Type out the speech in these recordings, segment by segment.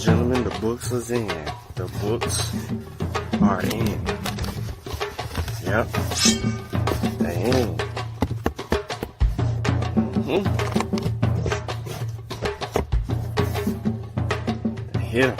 gentlemen, the books is in. The books are in. Yep. They in. They're here.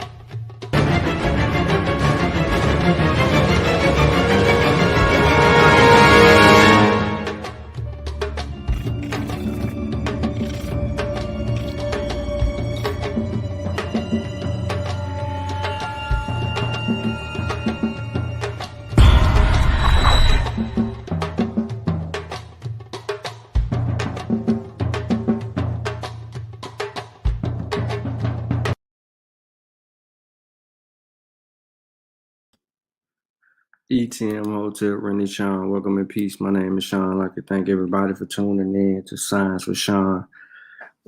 ETM Hotel, Rennie Shawn. Welcome in peace. My name is Shawn. I'd like to thank everybody for tuning in to Science with Shawn.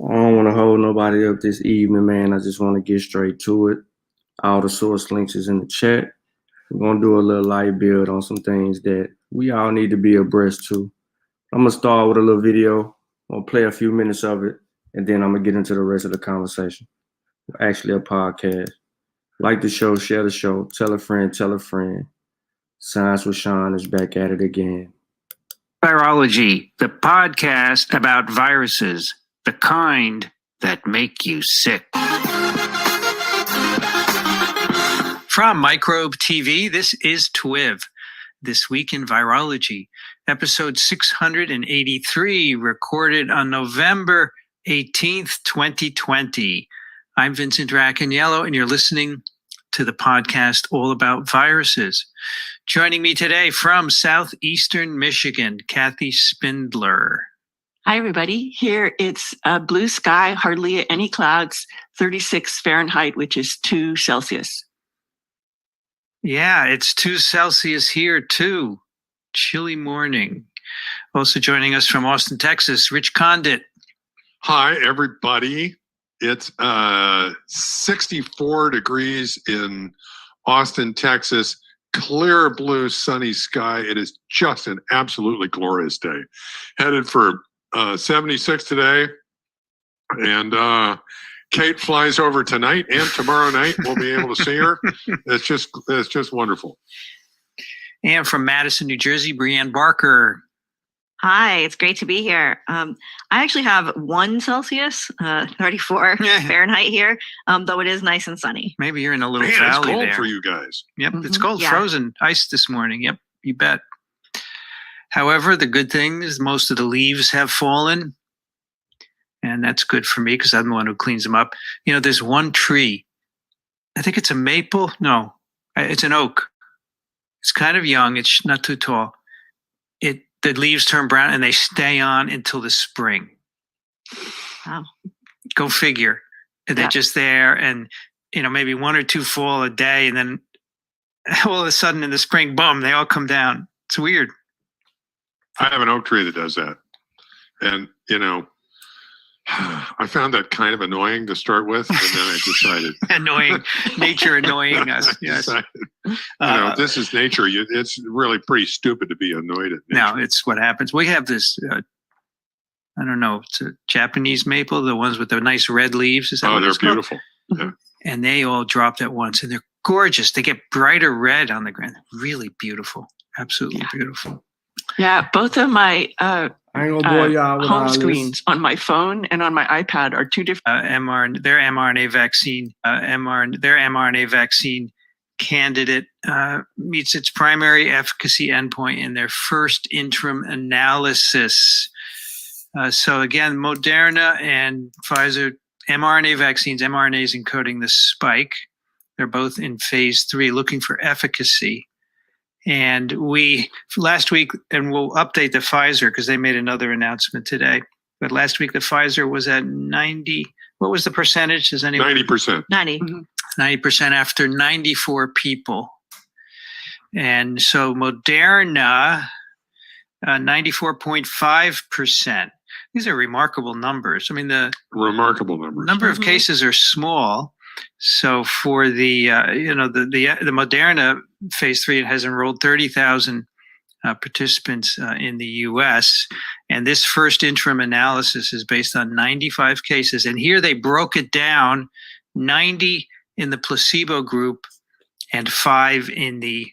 I don't want to hold nobody up this evening, man. I just want to get straight to it. All the source links is in the chat. We're going to do a little light build on some things that we all need to be abreast to. I'm going to start with a little video. I'm going to play a few minutes of it, and then I'm going to get into the rest of the conversation. Actually, a podcast. Like the show, share the show, tell a friend, tell a friend. Science with Shawn is back at it again. Virology, the podcast about viruses, the kind that make you sick. From Microbe TV, this is TWIV, This Week in Virology, episode 683, recorded on November 18th, 2020. I'm Vincent Racaniello, and you're listening to the podcast all about viruses. Joining me today from southeastern Michigan, Kathy Spindler. Hi, everybody. Here it's a blue sky, hardly any clouds, 36 Fahrenheit, which is 2 Celsius. Yeah, it's 2 Celsius here, too. Chilly morning. Also joining us from Austin, Texas, Rich Condit. Hi, everybody. It's 64 degrees in Austin, Texas. Clear blue, sunny sky. It is just an absolutely glorious day. Headed for 76 today. And Kate flies over tonight and tomorrow night. We'll be able to see her. It's just wonderful. And from Madison, New Jersey, Brianne Barker. Hi, it's great to be here. I actually have 1 Celsius, 34 Fahrenheit here, though it is nice and sunny. Maybe you're in a little Man, valley it's cold there. for you guys. Yep, Mm-hmm. It's cold, Yeah. frozen, ice this morning. Yep, you bet. However, the good thing is most of the leaves have fallen, and that's good for me because I'm the one who cleans them up. You know, there's one tree. I think it's a maple. No, it's an oak. It's kind of young. It's not too tall. The leaves turn brown and they stay on until the spring. Wow. Go figure. And they're Yeah. just there, and maybe 1 or 2 fall a day, and then all of a sudden in the spring, boom, they all come down. It's weird. I have an oak tree that does that. And, I found that kind of annoying to start with, and then I decided. Annoying. Nature annoying us. Yes. This is nature. It's really pretty stupid to be annoyed at nature. No, it's what happens. We have this, I don't know, it's a Japanese maple, the ones with the nice red leaves. Is that what They're it's called? beautiful. Yeah. And they all dropped at once, and they're gorgeous. They get brighter red on the ground. Really beautiful. Absolutely beautiful. Yeah, both of my I ain't gonna bore y'all with all home this. screens on my phone and on my iPad are 2 different. Their mRNA vaccine candidate meets its primary efficacy endpoint in their first interim analysis. So again, Moderna and Pfizer mRNA vaccines, mRNA is encoding the spike. They're both in phase 3, looking for efficacy. And last week, and we'll update the Pfizer because they made another announcement today. But last week, the Pfizer was at 90. What was the percentage? Does anyone? 90%. 90. 90% after 94 people. And so Moderna, 94.5%. These are remarkable numbers. I mean, the Remarkable numbers. number of cases are small. So for the Moderna phase 3, it has enrolled 30,000 participants in the U.S. And this first interim analysis is based on 95 cases. And here they broke it down. 90 in the placebo group and 5 in the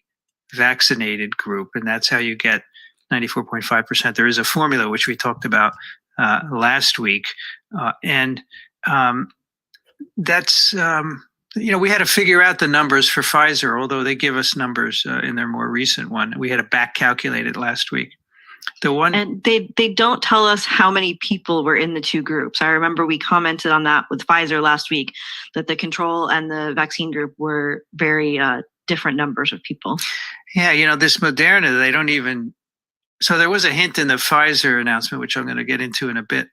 vaccinated group. And that's how you get 94.5%. There is a formula, which we talked about last week. That's, we had to figure out the numbers for Pfizer, although they give us numbers in their more recent one. We had to back calculate it last week. And they don't tell us how many people were in the two groups. I remember we commented on that with Pfizer last week, that the control and the vaccine group were very different numbers of people. Yeah, this Moderna, they don't even. So there was a hint in the Pfizer announcement, which I'm going to get into in a bit.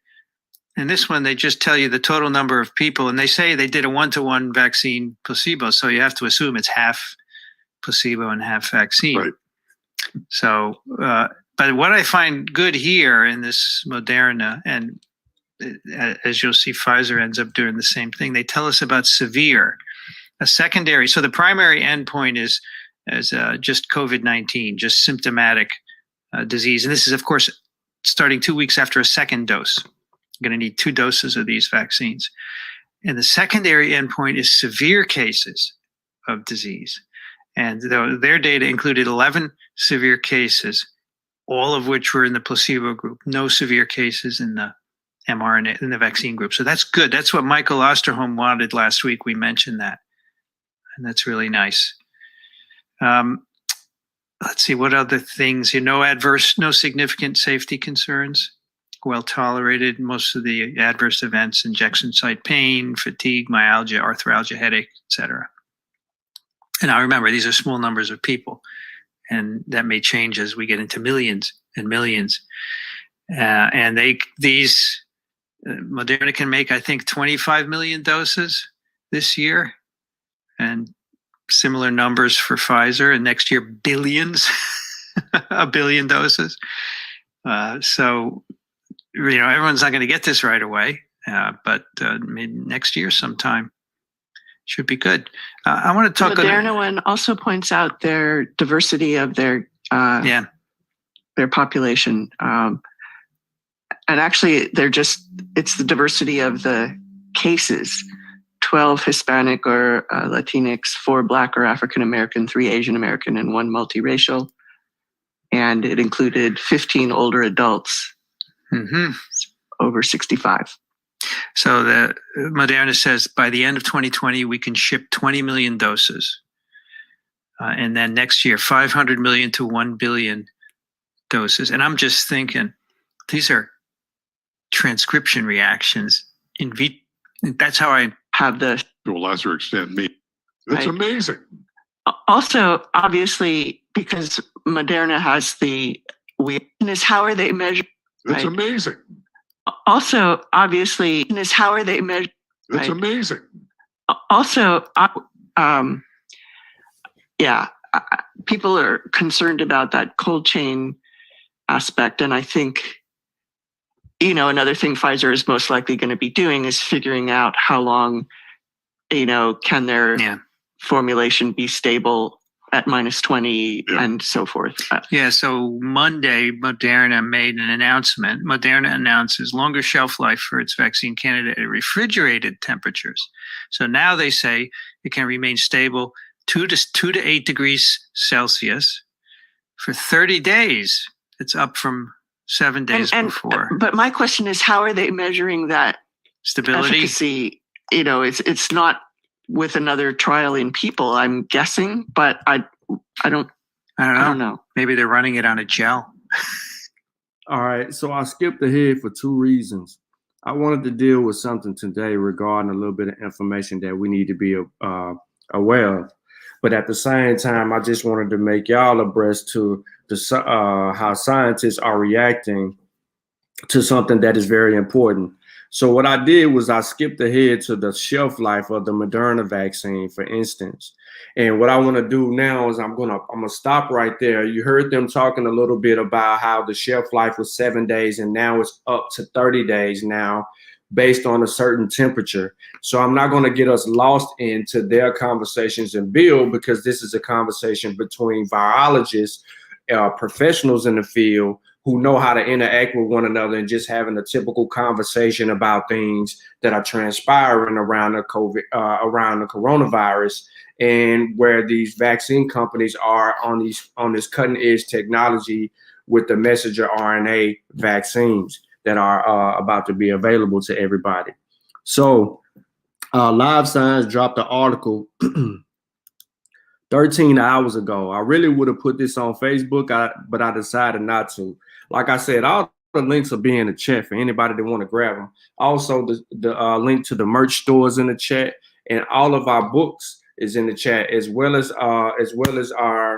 And this one, they just tell you the total number of people, and they say they did a 1-to-1 vaccine placebo. So you have to assume it's half placebo and half vaccine. Right. So, but what I find good here in this Moderna, and as you'll see, Pfizer ends up doing the same thing. They tell us about severe, a secondary. So the primary endpoint is just COVID-19, just symptomatic disease. And this is, of course, starting 2 weeks after a second dose. You're going to need 2 doses of these vaccines. And the secondary endpoint is severe cases of disease. And their data included 11 severe cases, all of which were in the placebo group, no severe cases in the mRNA, in the vaccine group. So that's good. That's what Michael Osterholm wanted last week. We mentioned that. And that's really nice. Let's see, what other things? No significant safety concerns. Well tolerated. Most of the adverse events, injection site pain, fatigue, myalgia, arthralgia, headache, etc. And now remember, these are small numbers of people, and that may change as we get into millions and millions. And Moderna can make, I think, 25 million doses this year, and similar numbers for Pfizer, and next year billions, a billion doses. So everyone's not going to get this right away, but maybe next year sometime should be good. I want to talk. Moderna one also points out their diversity of their population, and actually it's the diversity of the cases. 12 Hispanic or Latinx, 4 Black or African American, 3 Asian American, and 1 multiracial. And it included 15 older adults over 65. So the Moderna says by the end of 2020, we can ship 20 million doses. And then next year, 500 million to 1 billion doses. And I'm just thinking, these are transcription reactions in vitro. That's how I have to a lesser extent, me. That's amazing. Also, obviously, because Moderna has the weirdness, how are they measured? That's amazing. Also, obviously, is how are they measured? That's amazing. Also, people are concerned about that cold chain aspect, and I think, another thing Pfizer is most likely going to be doing is figuring out how long, can their formulation be stable at -20 and so forth. So Monday, Moderna made an announcement. Moderna announces longer shelf life for its vaccine candidate at refrigerated temperatures. So now they say it can remain stable 2 to 8 degrees Celsius for 30 days. It's up from 7 days before. But my question is, how are they measuring that stability? Efficacy? It's not with another trial in people, I'm guessing, but I don't know. Maybe they're running it on a gel. All right, so I skipped ahead for 2 reasons. I wanted to deal with something today regarding a little bit of information that we need to be aware of. But at the same time, I just wanted to make y'all abreast to how scientists are reacting to something that is very important. So what I did was I skipped ahead to the shelf life of the Moderna vaccine, for instance. And what I want to do now is I'm gonna stop right there. You heard them talking a little bit about how the shelf life was 7 days, and now it's up to 30 days now, based on a certain temperature. So I'm not going to get us lost into their conversations and Bill, because this is a conversation between virologists, professionals in the field, who know how to interact with one another and just having a typical conversation about things that are transpiring around the around the coronavirus, and where these vaccine companies are on this cutting edge technology with the messenger RNA vaccines that are about to be available to everybody. So Live Science dropped an article 13 hours ago. I really would have put this on Facebook, but I decided not to. Like I said, all the links will be in the chat for anybody that want to grab them. Also, the link to the merch stores in the chat, and all of our books is in the chat, as well as our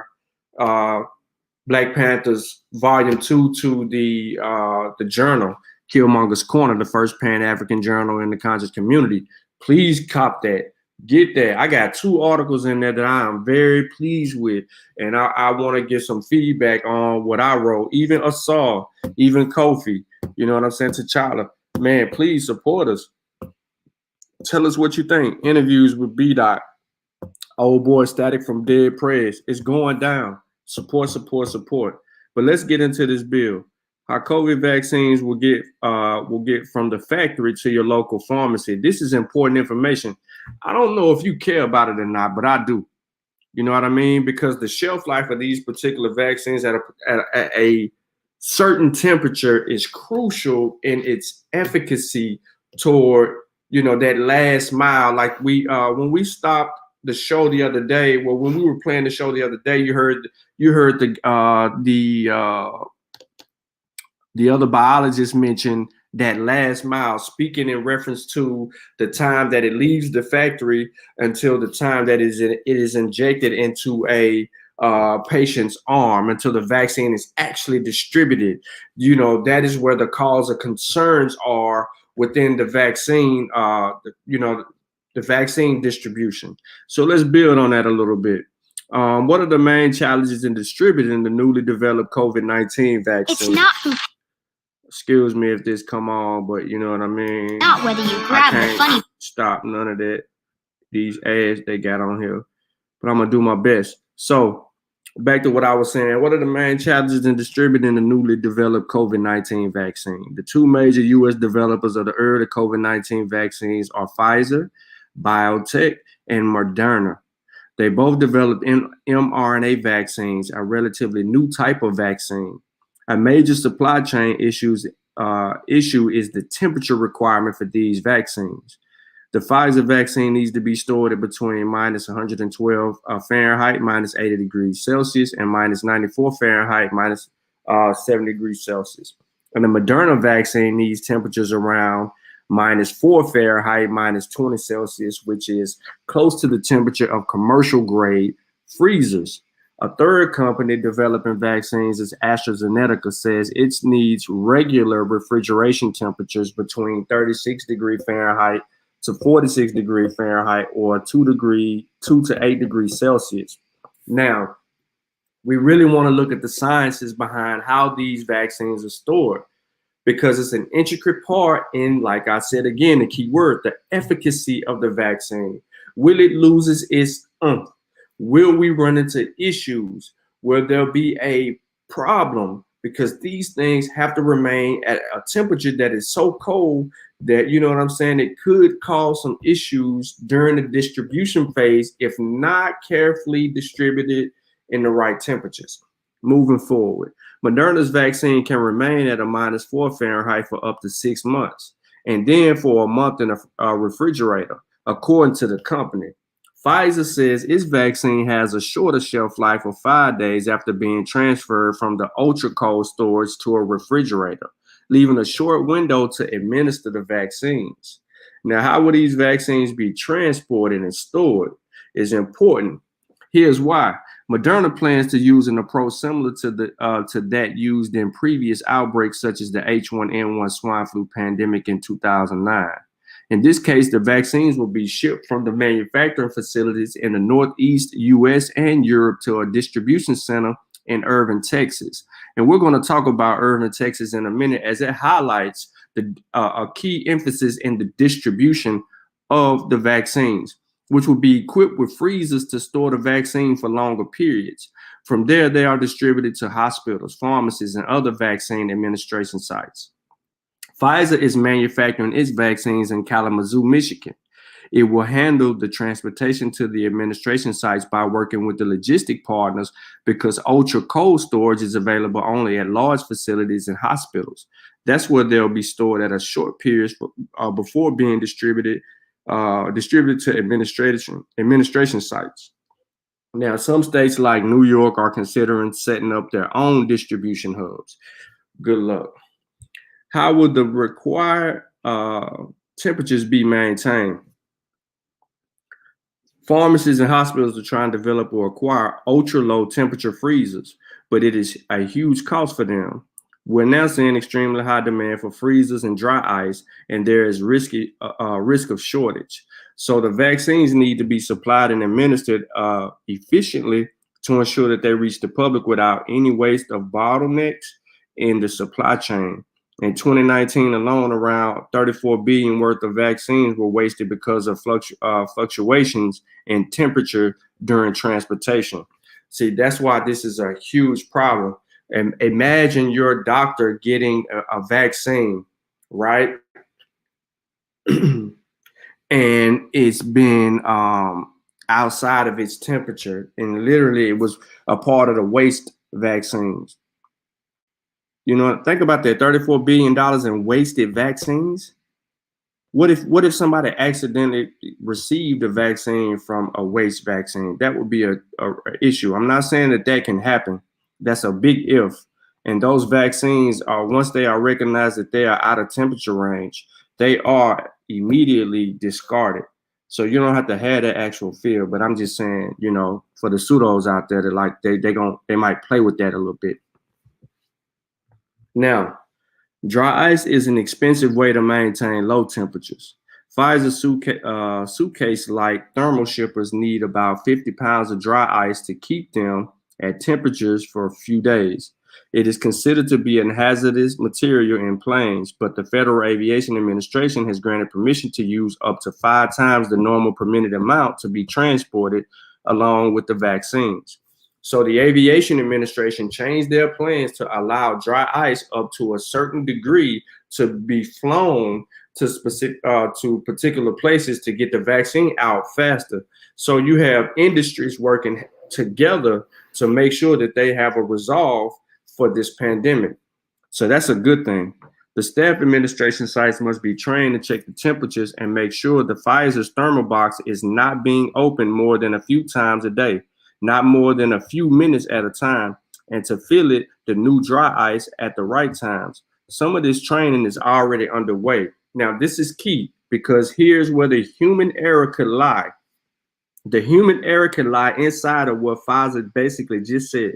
Black Panthers Volume 2 to the journal, Killmonger's Corner, the first Pan-African journal in the conscious community. Please cop that. Get that. I got 2 articles in there that I am very pleased with, and I want to get some feedback on what I wrote. Even Asal, even Kofi, you know what I'm saying, T'Challa. Man, please support us. Tell us what you think. Interviews with B-Dot. Old boy Static from Dead Press. It's going down. Support, support, support. But let's get into this bill. How COVID vaccines will get from the factory to your local pharmacy. This is important information. I don't know if you care about it or not, but I do. You know what I mean? Because the shelf life of these particular vaccines at a certain temperature is crucial in its efficacy toward, you know, that last mile. Like when we stopped the show the other day, well, when we were playing the show the other day, you heard the other biologist mentioned that last mile, speaking in reference to the time that it leaves the factory until the time that it is injected into a patient's arm, until the vaccine is actually distributed. You know, that is where the cause of concerns are within the vaccine, the vaccine distribution. So let's build on that a little bit. What are the main challenges in distributing the newly developed COVID-19 vaccine? It's not Excuse me if this come on, but you know what I mean? not whether you grab the funny. Stop none of that. These ads they got on here. But I'm going to do my best. So back to what I was saying. What are the main challenges in distributing the newly developed COVID-19 vaccine? The 2 major U.S. developers of the early COVID-19 vaccines are Pfizer, BioNTech, and Moderna. They both developed mRNA vaccines, a relatively new type of vaccine. A major supply chain issue is the temperature requirement for these vaccines. The Pfizer vaccine needs to be stored at between minus 112 Fahrenheit, minus 80 degrees Celsius, and minus 94 Fahrenheit, minus 70 degrees Celsius. And the Moderna vaccine needs temperatures around minus 4 Fahrenheit, minus 20 Celsius, which is close to the temperature of commercial grade freezers. A third company developing vaccines is AstraZeneca says it needs regular refrigeration temperatures between 36 degrees Fahrenheit to 46 degrees Fahrenheit, or 2 to 8 degrees Celsius. Now, we really want to look at the sciences behind how these vaccines are stored, because it's an intricate part in, like I said again, the key word, the efficacy of the vaccine. Will it lose its oomph? Will we run into issues? Will there be a problem? Because these things have to remain at a temperature that is so cold that, you know what I'm saying, it could cause some issues during the distribution phase if not carefully distributed in the right temperatures. Moving forward, Moderna's vaccine can remain at a minus 4 Fahrenheit for up to 6 months, and then for a month in a refrigerator, according to the company. Pfizer says its vaccine has a shorter shelf life of 5 days after being transferred from the ultra cold storage to a refrigerator, leaving a short window to administer the vaccines. Now, how will these vaccines be transported and stored is important. Here's why. Moderna plans to use an approach similar to that used in previous outbreaks, such as the H1N1 swine flu pandemic in 2009. In this case, the vaccines will be shipped from the manufacturing facilities in the Northeast US and Europe to a distribution center in Irving, Texas. And we're going to talk about Irving, Texas in a minute, as it highlights a key emphasis in the distribution of the vaccines. which would be equipped with freezers to store the vaccine for longer periods. From there, they are distributed to hospitals, pharmacies, and other vaccine administration sites. Pfizer is manufacturing its vaccines in Kalamazoo, Michigan. It will handle the transportation to the administration sites by working with the logistic partners because ultra cold storage is available only at large facilities and hospitals. That's where they'll be stored at a short period before being distributed to administration sites. Now, some states like New York are considering setting up their own distribution hubs. Good luck. How would the required temperatures be maintained? Pharmacies and hospitals are trying to develop or acquire ultra-low temperature freezers, but it is a huge cost for them. We're now seeing extremely high demand for freezers and dry ice, and there is risk of shortage. So the vaccines need to be supplied and administered efficiently to ensure that they reach the public without any waste of bottlenecks in the supply chain. In 2019 alone, around 34 billion worth of vaccines were wasted because of fluctuations in temperature during transportation. See, that's why this is a huge problem. And imagine your doctor getting a vaccine, right? And it's been outside of its temperature, and literally it was a part of the waste vaccines. You know, think about that, $34 billion in wasted vaccines. What if somebody accidentally received a vaccine from a waste vaccine? That would be a issue. I'm not saying that can happen. That's a big if. And those vaccines are, once they are recognized that they are out of temperature range, they are immediately discarded. So you don't have to have that actual fear. But I'm just saying, you know, for the pseudos out there that like they might play with that a little bit. Now, dry ice is an expensive way to maintain low temperatures. Pfizer suitcase-like thermal shippers need about 50 pounds of dry ice to keep them at temperatures for a few days. It is considered to be a hazardous material in planes, but the Federal Aviation Administration has granted permission to use up to 5 times the normal permitted amount to be transported along with the vaccines. So the Aviation Administration changed their plans to allow dry ice up to a certain degree to be flown to particular places to get the vaccine out faster. So you have industries working together to make sure that they have a resolve for this pandemic. So that's a good thing. The staff administration sites must be trained to check the temperatures and make sure the Pfizer's thermal box is not being opened more than a few times a day, not more than a few minutes at a time, and to fill it the new dry ice at the right times. Some of this training is already underway. Now, this is key because here's where the human error could lie. The human error can lie inside of what Pfizer basically just said.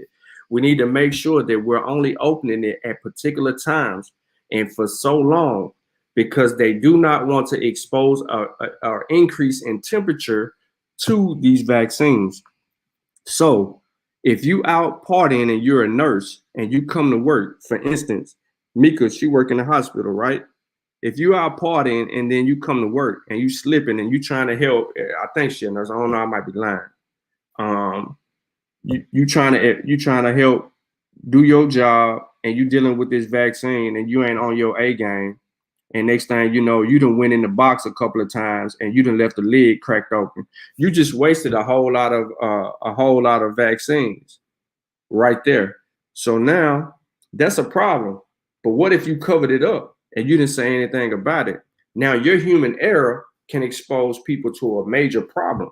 We need to make sure that we're only opening it at particular times and for so long because they do not want to expose an increase in temperature to these vaccines. So if you out partying and you're a nurse and you come to work, for instance, Mika, she work in the hospital, right? If you out partying and then you come to work and you slipping and you trying to help, I think she a nurse. I don't know, I might be lying. You trying to help do your job and you dealing with this vaccine and you ain't on your A game. And next thing you know, you done went in the box a couple of times and you done left the lid cracked open. You just wasted a whole lot of vaccines right there. So now that's a problem. But what if you covered it up and you didn't say anything about it? Now your human error can expose people to a major problem.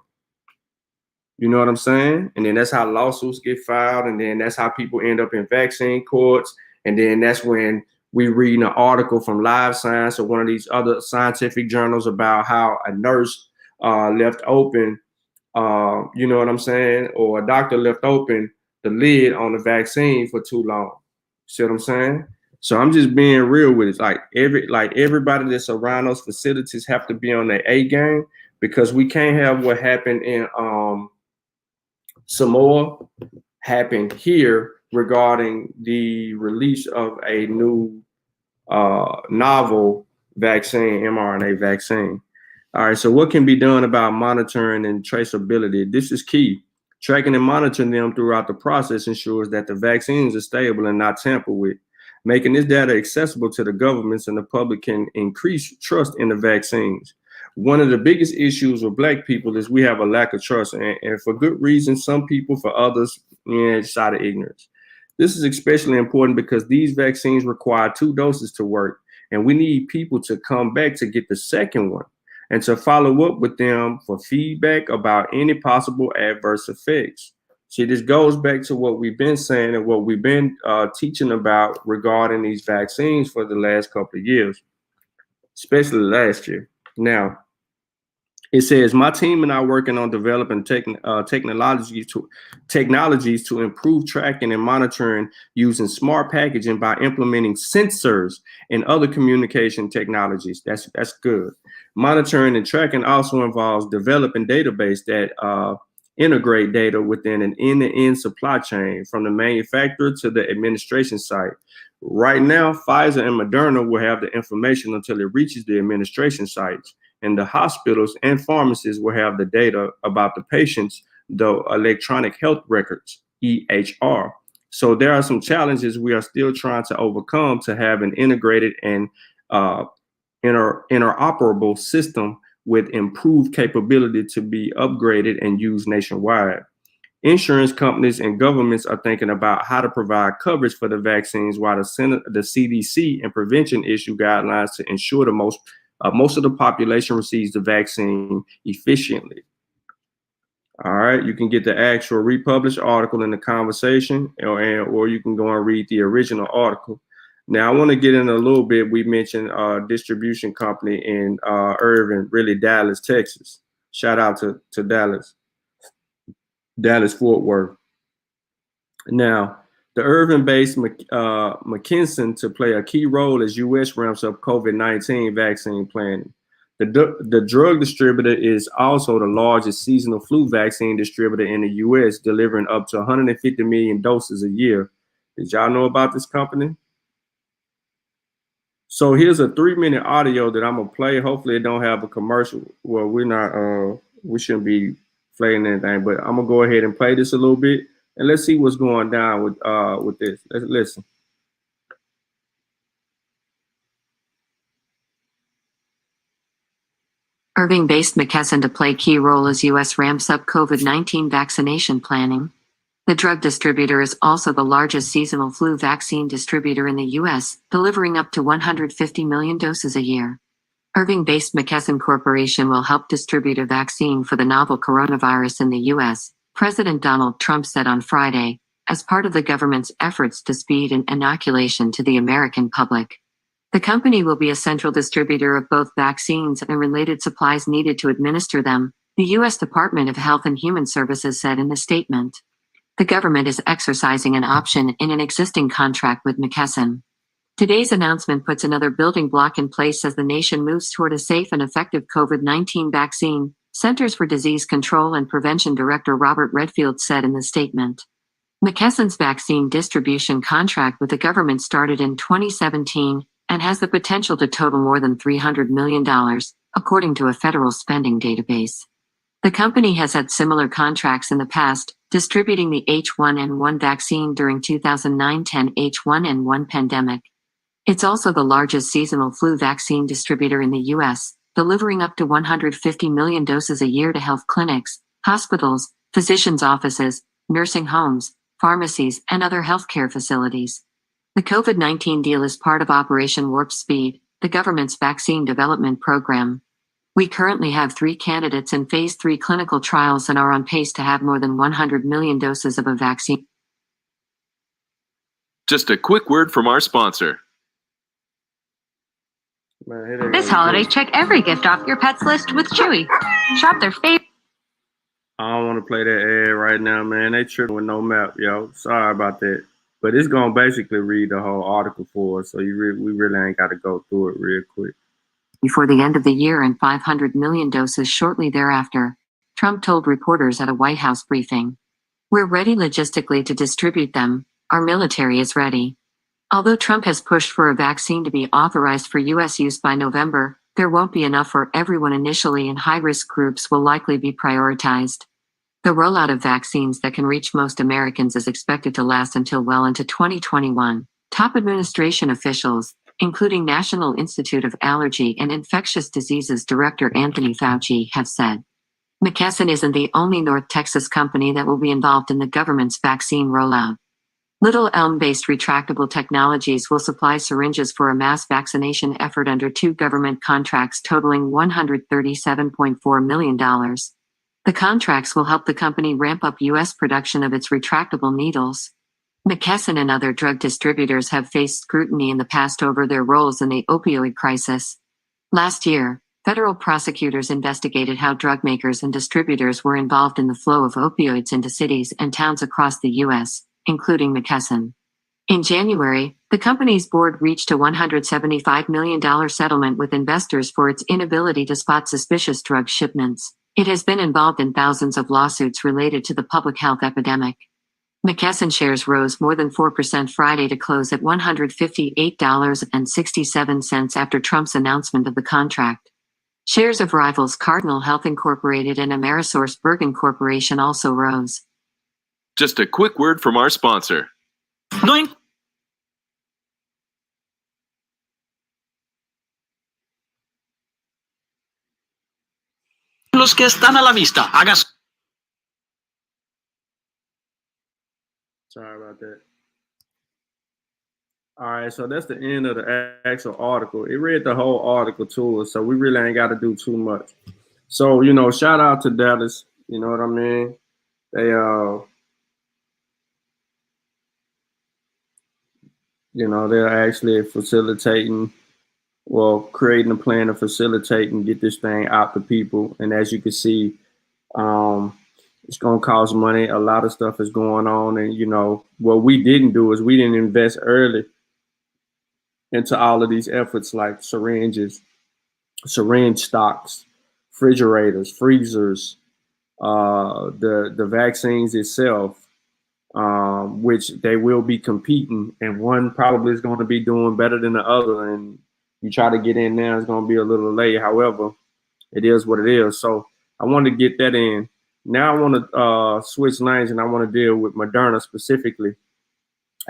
You know what I'm saying? And then that's how lawsuits get filed. And then that's how people end up in vaccine courts. And then that's when we read an article from Live Science or one of these other scientific journals about how a nurse left open, you know what I'm saying? Or a doctor left open the lid on the vaccine for too long. See what I'm saying? So I'm just being real with it. Like everybody that's around those facilities have to be on their A game because we can't have what happened in Samoa happen here regarding the release of a new novel vaccine, mRNA vaccine. All right, so what can be done about monitoring and traceability? This is key. Tracking and monitoring them throughout the process ensures that the vaccines are stable and not tampered with. Making this data accessible to the governments and the public can increase trust in the vaccines. One of the biggest issues with Black people is we have a lack of trust, and for good reason, some people, for others, it's out of ignorance. This is especially important because these vaccines require 2 doses to work, and we need people to come back to get the second one and to follow up with them for feedback about any possible adverse effects. See, this goes back to what we've been saying and what we've been teaching about regarding these vaccines for the last couple of years, especially last year. Now, it says, my team and I are working on developing technologies to improve tracking and monitoring using smart packaging by implementing sensors and other communication technologies. That's good. Monitoring and tracking also involves developing database that integrate data within an end-to-end supply chain from the manufacturer to the administration site. Right now, Pfizer and Moderna will have the information until it reaches the administration sites, and the hospitals and pharmacies will have the data about the patients, the electronic health records, EHR. So there are some challenges we are still trying to overcome to have an integrated and interoperable system with improved capability to be upgraded and used nationwide. Insurance companies and governments are thinking about how to provide coverage for the vaccines, while the CDC and prevention issue guidelines to ensure the most of the population receives the vaccine efficiently. All right, you can get the actual republished article in the conversation, or you can go and read the original article. Now, I want to get in a little bit. We mentioned distribution company in Irving, really Dallas, Texas. Shout out to Dallas Fort Worth. Now, the Irving-based McKesson to play a key role as U.S. ramps up COVID-19 vaccine planning. The drug distributor is also the largest seasonal flu vaccine distributor in the U.S., delivering up to 150 million doses a year. Did y'all know about this company? So here's a 3-minute audio that I'm gonna play. Hopefully it don't have a commercial. Well, we shouldn't be playing anything, but I'm gonna go ahead and play this a little bit, and let's see what's going down with this. Let's listen. Irving-based McKesson to play key role as U.S. ramps up COVID-19 vaccination planning. The drug distributor is also the largest seasonal flu vaccine distributor in the U.S., delivering up to 150 million doses a year. Irving-based McKesson Corporation will help distribute a vaccine for the novel coronavirus in the U.S., President Donald Trump said on Friday, as part of the government's efforts to speed an inoculation to the American public. The company will be a central distributor of both vaccines and related supplies needed to administer them, the U.S. Department of Health and Human Services said in a statement. The government is exercising an option in an existing contract with McKesson. Today's announcement puts another building block in place as the nation moves toward a safe and effective COVID-19 vaccine, Centers for Disease Control and Prevention Director Robert Redfield said in the statement. McKesson's vaccine distribution contract with the government started in 2017 and has the potential to total more than $300 million, according to a federal spending database. The company has had similar contracts in the past, distributing the H1N1 vaccine during 2009-10 H1N1 pandemic. It's also the largest seasonal flu vaccine distributor in the U.S., delivering up to 150 million doses a year to health clinics, hospitals, physicians' offices, nursing homes, pharmacies, and other healthcare facilities. The COVID-19 deal is part of Operation Warp Speed, the government's vaccine development program. We currently have 3 candidates in phase 3 clinical trials and are on pace to have more than 100 million doses of a vaccine. Just a quick word from our sponsor. This holiday, check every gift off your pet's list with Chewy. Shop their favorite. I don't want to play that ad right now, man. They tripping with no map, yo. Sorry about that. But it's going to basically read the whole article for us, so we really ain't got to go through it real quick. Before the end of the year and 500 million doses shortly thereafter, Trump told reporters at a White House briefing. We're ready logistically to distribute them. Our military is ready. Although Trump has pushed for a vaccine to be authorized for U.S. use by November, There won't be enough for everyone initially, and high-risk groups will likely be prioritized. The rollout of vaccines that can reach most Americans is expected to last until well into 2021. Top administration officials, including National Institute of Allergy and Infectious Diseases Director Anthony Fauci, have said. McKesson isn't the only North Texas company that will be involved in the government's vaccine rollout. Little Elm-based retractable technologies will supply syringes for a mass vaccination effort under 2 government contracts totaling $137.4 million. The contracts will help the company ramp up U.S. production of its retractable needles. McKesson and other drug distributors have faced scrutiny in the past over their roles in the opioid crisis. Last year, federal prosecutors investigated how drug makers and distributors were involved in the flow of opioids into cities and towns across the U.S., including McKesson. In January, the company's board reached a $175 million settlement with investors for its inability to spot suspicious drug shipments. It has been involved in thousands of lawsuits related to the public health epidemic. McKesson shares rose more than 4% Friday to close at $158.67 after Trump's announcement of the contract. Shares of rivals Cardinal Health Incorporated and AmerisourceBergen Corporation also rose. Just a quick word from our sponsor. Doink. Los que están a la vista, hagas. Sorry about that. All right, so that's the end of the actual article. It read the whole article to us, so we really ain't got to do too much. So, shout out to Dallas. You know what I mean? They're actually creating a plan to facilitate and get this thing out to people. And as you can see, it's going to cost money. A lot of stuff is going on. And, what we didn't do is we didn't invest early into all of these efforts like syringes, syringe stocks, refrigerators, freezers, the vaccines itself, which they will be competing, and one probably is going to be doing better than the other. And you try to get in there, it's going to be a little late. However, it is what it is. So I want to get that in. Now I want to switch lanes, and I want to deal with Moderna specifically,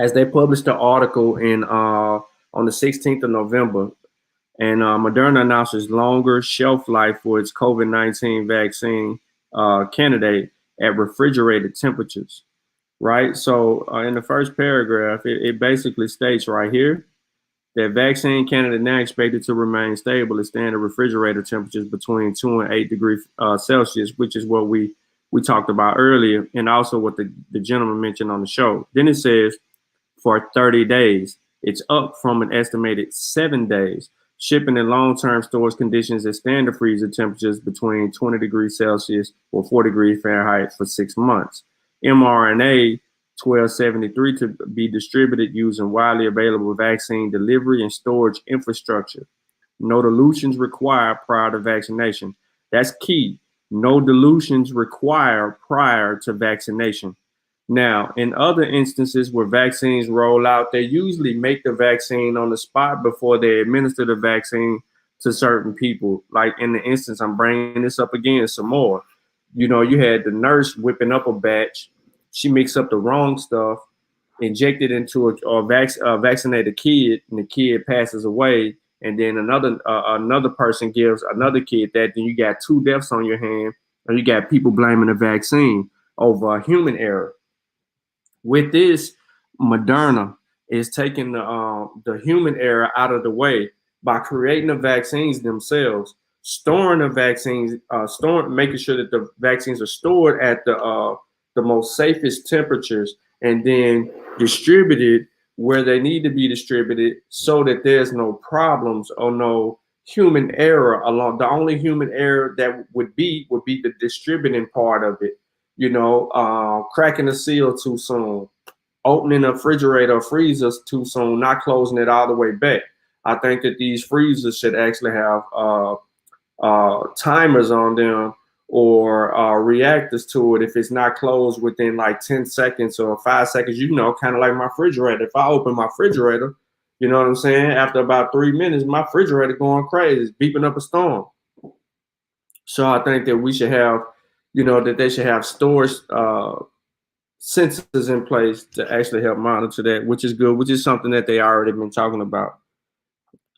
as they published an article on the 16th of November, and Moderna announces longer shelf life for its COVID-19 vaccine candidate at refrigerated temperatures. Right. So in the first paragraph, it basically states right here that vaccine candidate now expected to remain stable at standard refrigerator temperatures between 2 and 8 degrees Celsius, which is what we talked about earlier, and also what the gentleman mentioned on the show. Then it says for 30 days. It's up from an estimated 7 days. Shipping in long-term storage conditions at standard freezer temperatures between 20 degrees Celsius or 4 degrees Fahrenheit for 6 months. mRNA 1273 to be distributed using widely available vaccine delivery and storage infrastructure. No dilutions required prior to vaccination. That's key. No dilutions required prior to vaccination. Now, in other instances where vaccines roll out, they usually make the vaccine on the spot before they administer the vaccine to certain people. Like in the instance, I'm bringing this up again some more. You had the nurse whipping up a batch. She mixed up the wrong stuff, injected into a vaccinated kid, and the kid passes away. And then another person gives another kid that. Then you got 2 deaths on your hand, and you got people blaming the vaccine over a human error. With this, Moderna is taking the human error out of the way by creating the vaccines themselves, storing the vaccines, making sure that the vaccines are stored at the most safest temperatures, and then distributed where they need to be distributed so that there's no problems or no human error along. The only human error that would be the distributing part of it. Cracking a seal too soon, opening a refrigerator or freezers too soon, not closing it all the way back. I think that these freezers should actually have timers on them or reactors to it if it's not closed within like 10 seconds or 5 seconds. Kind of like my refrigerator. If I open my refrigerator, You know what I'm saying? After about 3 minutes, my refrigerator going crazy, beeping up a storm. So I think that we should have, that they should have storage sensors in place to actually help monitor that, which is good, which is something that they already been talking about.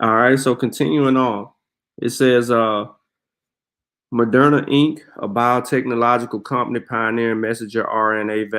All right, so continuing on, it says Moderna Inc., a biotechnological company pioneering messenger mRNA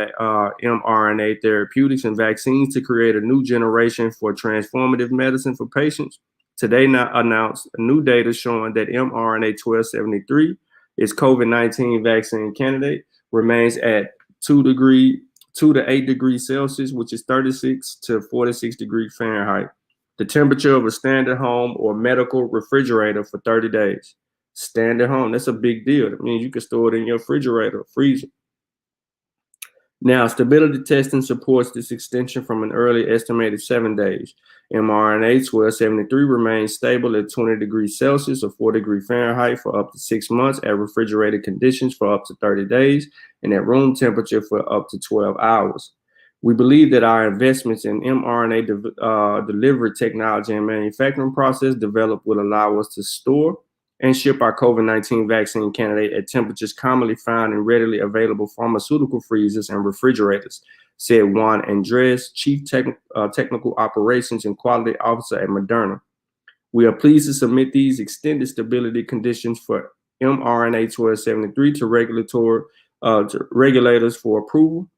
therapeutics and vaccines to create a new generation for transformative medicine for patients. Today announced new data showing that mRNA 1273, its COVID-19 vaccine candidate, remains at 2 to 8 degrees Celsius, which is 36 to 46 degrees Fahrenheit, the temperature of a standard home or medical refrigerator for 30 days. Standard home, that's a big deal. That means you can store it in your refrigerator or freezer. Now, stability testing supports this extension from an early estimated 7 days. mRNA 1273 remains stable at 20 degrees Celsius or 4 degrees Fahrenheit for up to 6 months at refrigerated conditions for up to 30 days and at room temperature for up to 12 hours. We believe that our investments in mRNA delivery technology and manufacturing process developed will allow us to store and ship our COVID-19 vaccine candidate at temperatures commonly found in readily available pharmaceutical freezers and refrigerators, said Juan Andres, Chief Technical Operations and Quality Officer at Moderna. We are pleased to submit these extended stability conditions for mRNA 1273 to regulators for approval.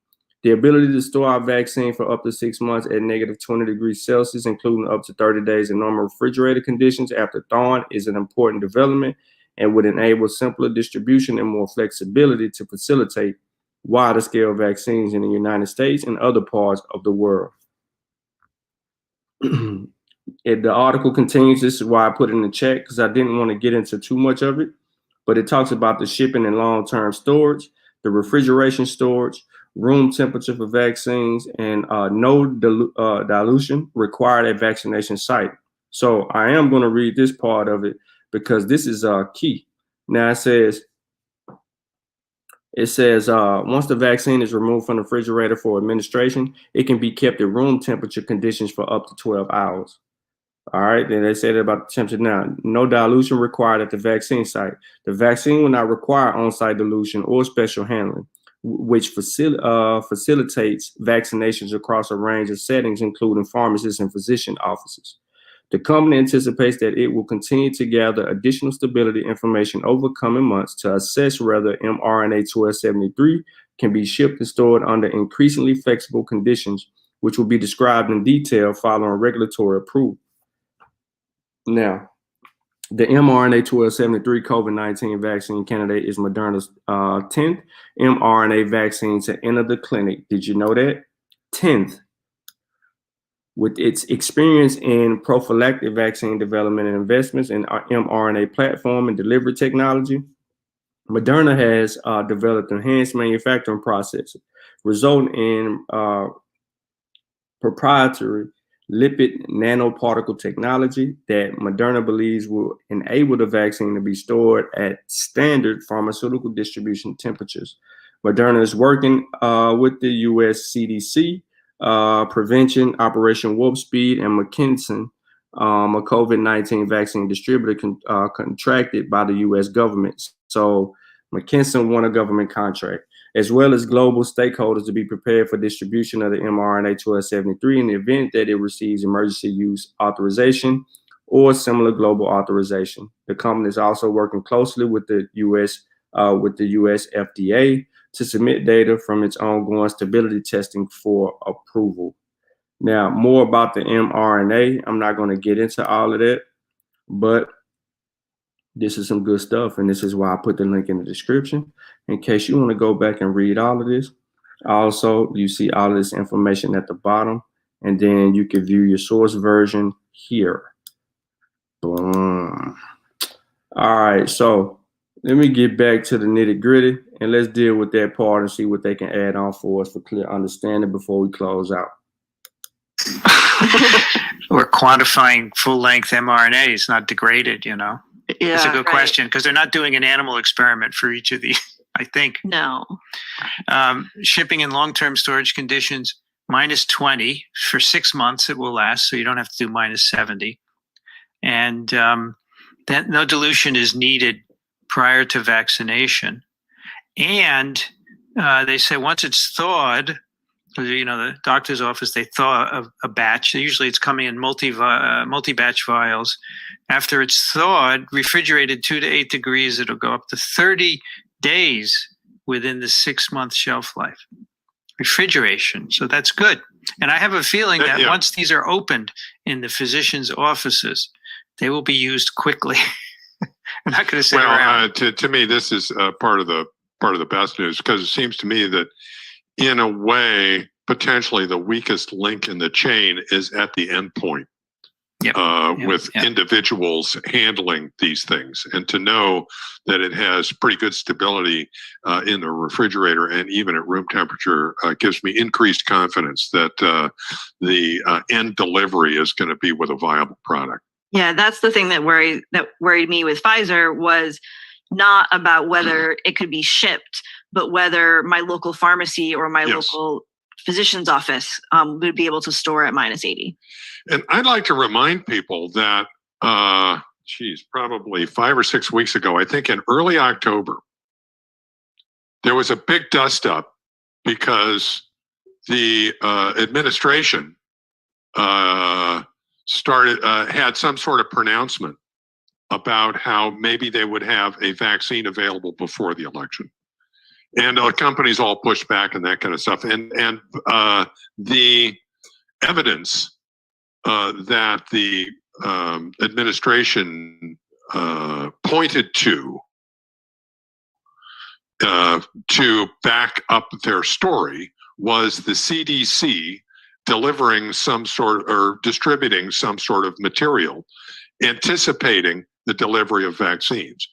The ability to store our vaccine for up to 6 months at negative 20 degrees Celsius, including up to 30 days in normal refrigerator conditions after thawing, is an important development and would enable simpler distribution and more flexibility to facilitate wider scale vaccines in the United States and other parts of the world. The article continues. This is why I put it in the chat, because I didn't want to get into too much of it, but it talks about the shipping and long-term storage, the refrigeration storage, room temperature for vaccines, and no dilution required at vaccination site. So I am going to read this part of it because this is key. Now it says, once the vaccine is removed from the refrigerator for administration, it can be kept at room temperature conditions for up to 12 hours. All right, then they said about the temperature now. No dilution required at the vaccine site. The vaccine will not require on-site dilution or special handling, which facilitates vaccinations across a range of settings, including pharmacists and physician offices. The company anticipates that it will continue to gather additional stability information over coming months to assess whether mRNA 1273 can be shipped and stored under increasingly flexible conditions, which will be described in detail following regulatory approval. Now, the mRNA 1273 COVID-19 vaccine candidate is Moderna's 10th mRNA vaccine to enter the clinic. Did you know that? 10th. With its experience in prophylactic vaccine development and investments in our mRNA platform and delivery technology, Moderna has developed enhanced manufacturing processes, resulting in proprietary lipid nanoparticle technology that Moderna believes will enable the vaccine to be stored at standard pharmaceutical distribution temperatures. Moderna is working with the U.S. CDC, Prevention Operation Warp Speed, and McKesson, a COVID-19 vaccine distributor contracted by the U.S. government. So McKesson won a government contract, as well as global stakeholders to be prepared for distribution of the mRNA 1273 in the event that it receives emergency use authorization or similar global authorization. The company is also working closely with the U.S. FDA to submit data from its ongoing stability testing for approval. Now, more about the mRNA. I'm not going to get into all of that, but this is some good stuff, and this is why I put the link in the description in case you want to go back and read all of this. Also, you see all of this information at the bottom, and then you can view your source version here. Boom. All right, so let me get back to the nitty gritty, and let's deal with that part and see what they can add on for us for clear understanding before we close out. We're quantifying full-length mRNA is not degraded, Yeah, It's a good right. question because they're not doing an animal experiment for each of these, I think. No. Shipping in long-term storage conditions minus 20 for 6 months. It will last, so you don't have to do minus 70. And that no dilution is needed prior to vaccination. And they say once it's thawed, the doctor's office, they thaw a batch. Usually it's coming in multi-batch vials. After it's thawed, refrigerated 2 to 8 degrees, it'll go up to 30 days within the 6-month shelf life. Refrigeration. So that's good. And I have a feeling that once these are opened in the physician's offices, they will be used quickly. I'm not going to say around. To me, this is part of the best news, because it seems to me that in a way, potentially the weakest link in the chain is at the end point. With individuals handling these things, and to know that it has pretty good stability in the refrigerator and even at room temperature gives me increased confidence that the end delivery is going to be with a viable product. Yeah, that's the thing that worried me with Pfizer, was not about whether it could be shipped, but whether my local pharmacy or my local physician's office would be able to store at minus 80. And I'd like to remind people that, probably 5 or 6 weeks ago, I think in early October, there was a big dust up because the administration had some sort of pronouncement about how maybe they would have a vaccine available before the election. And companies all pushed back and that kind of stuff. And the evidence that the administration pointed to back up their story was the CDC delivering some sort or distributing some sort of material anticipating the delivery of vaccines.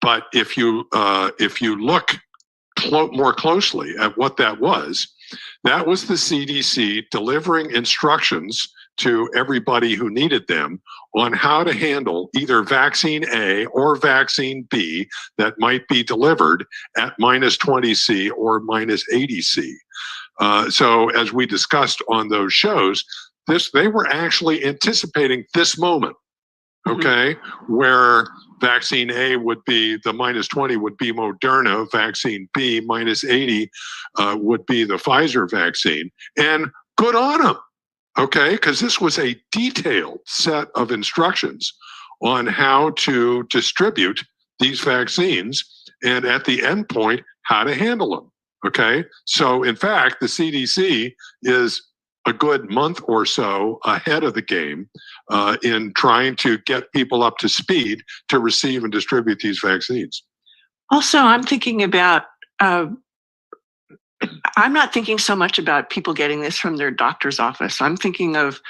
But if you look more closely at what that was the CDC delivering instructions to everybody who needed them on how to handle either vaccine A or vaccine B that might be delivered at minus 20 C or minus 80 C. So as we discussed on those shows, they were actually anticipating this moment, okay, where vaccine A would be the minus 20 would be Moderna, vaccine B minus 80 would be the Pfizer vaccine, and good on them, okay, because this was a detailed set of instructions on how to distribute these vaccines and at the end point, how to handle them, okay? So in fact, the CDC is a good month or so ahead of the game in trying to get people up to speed to receive and distribute these vaccines. Also, I'm thinking about, I'm not thinking so much about people getting this from their doctor's office. I'm thinking of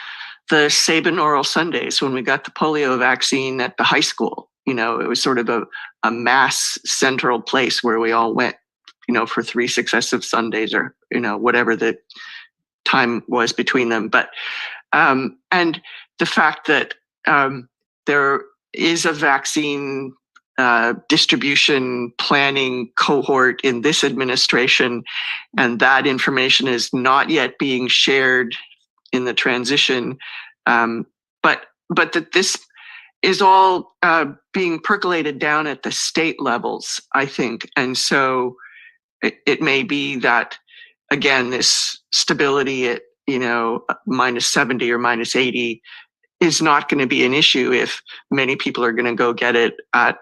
the Sabin oral Sundays when we got the polio vaccine at the high school. It was sort of a mass central place where we all went, for 3 successive Sundays or, whatever the time was between them. But and the fact that there is a vaccine distribution planning cohort in this administration, and that information is not yet being shared in the transition, but that this is all being percolated down at the state levels, I think. And so it may be that, again, this stability at, minus 70 or minus 80 is not going to be an issue if many people are going to go get it at,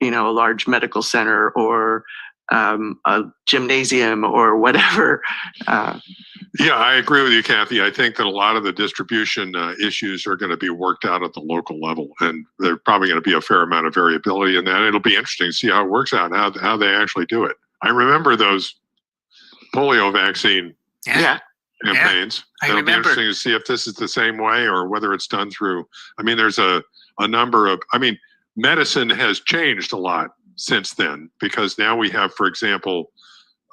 a large medical center or a gymnasium or whatever. Yeah, I agree with you, Kathy. I think that a lot of the distribution issues are going to be worked out at the local level, and there's probably going to be a fair amount of variability in that. It'll be interesting to see how it works out, how they actually do it. I remember those polio vaccine campaigns. It'll be interesting to see if this is the same way or whether it's done through. There's a number of. Medicine has changed a lot since then, because now we have, for example,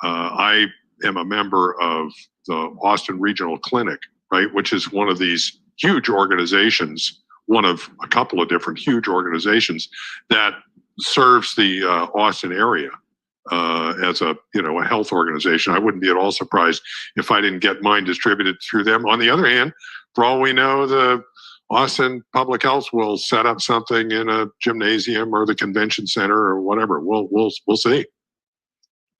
I am a member of the Austin Regional Clinic, right, which is one of these huge organizations, one of a couple of different huge organizations that serves the Austin area. as a health organization. I wouldn't be at all surprised if I didn't get mine distributed through them. On the other hand, for all we know, the Austin Public Health will set up something in a gymnasium or the convention center or whatever. We'll see.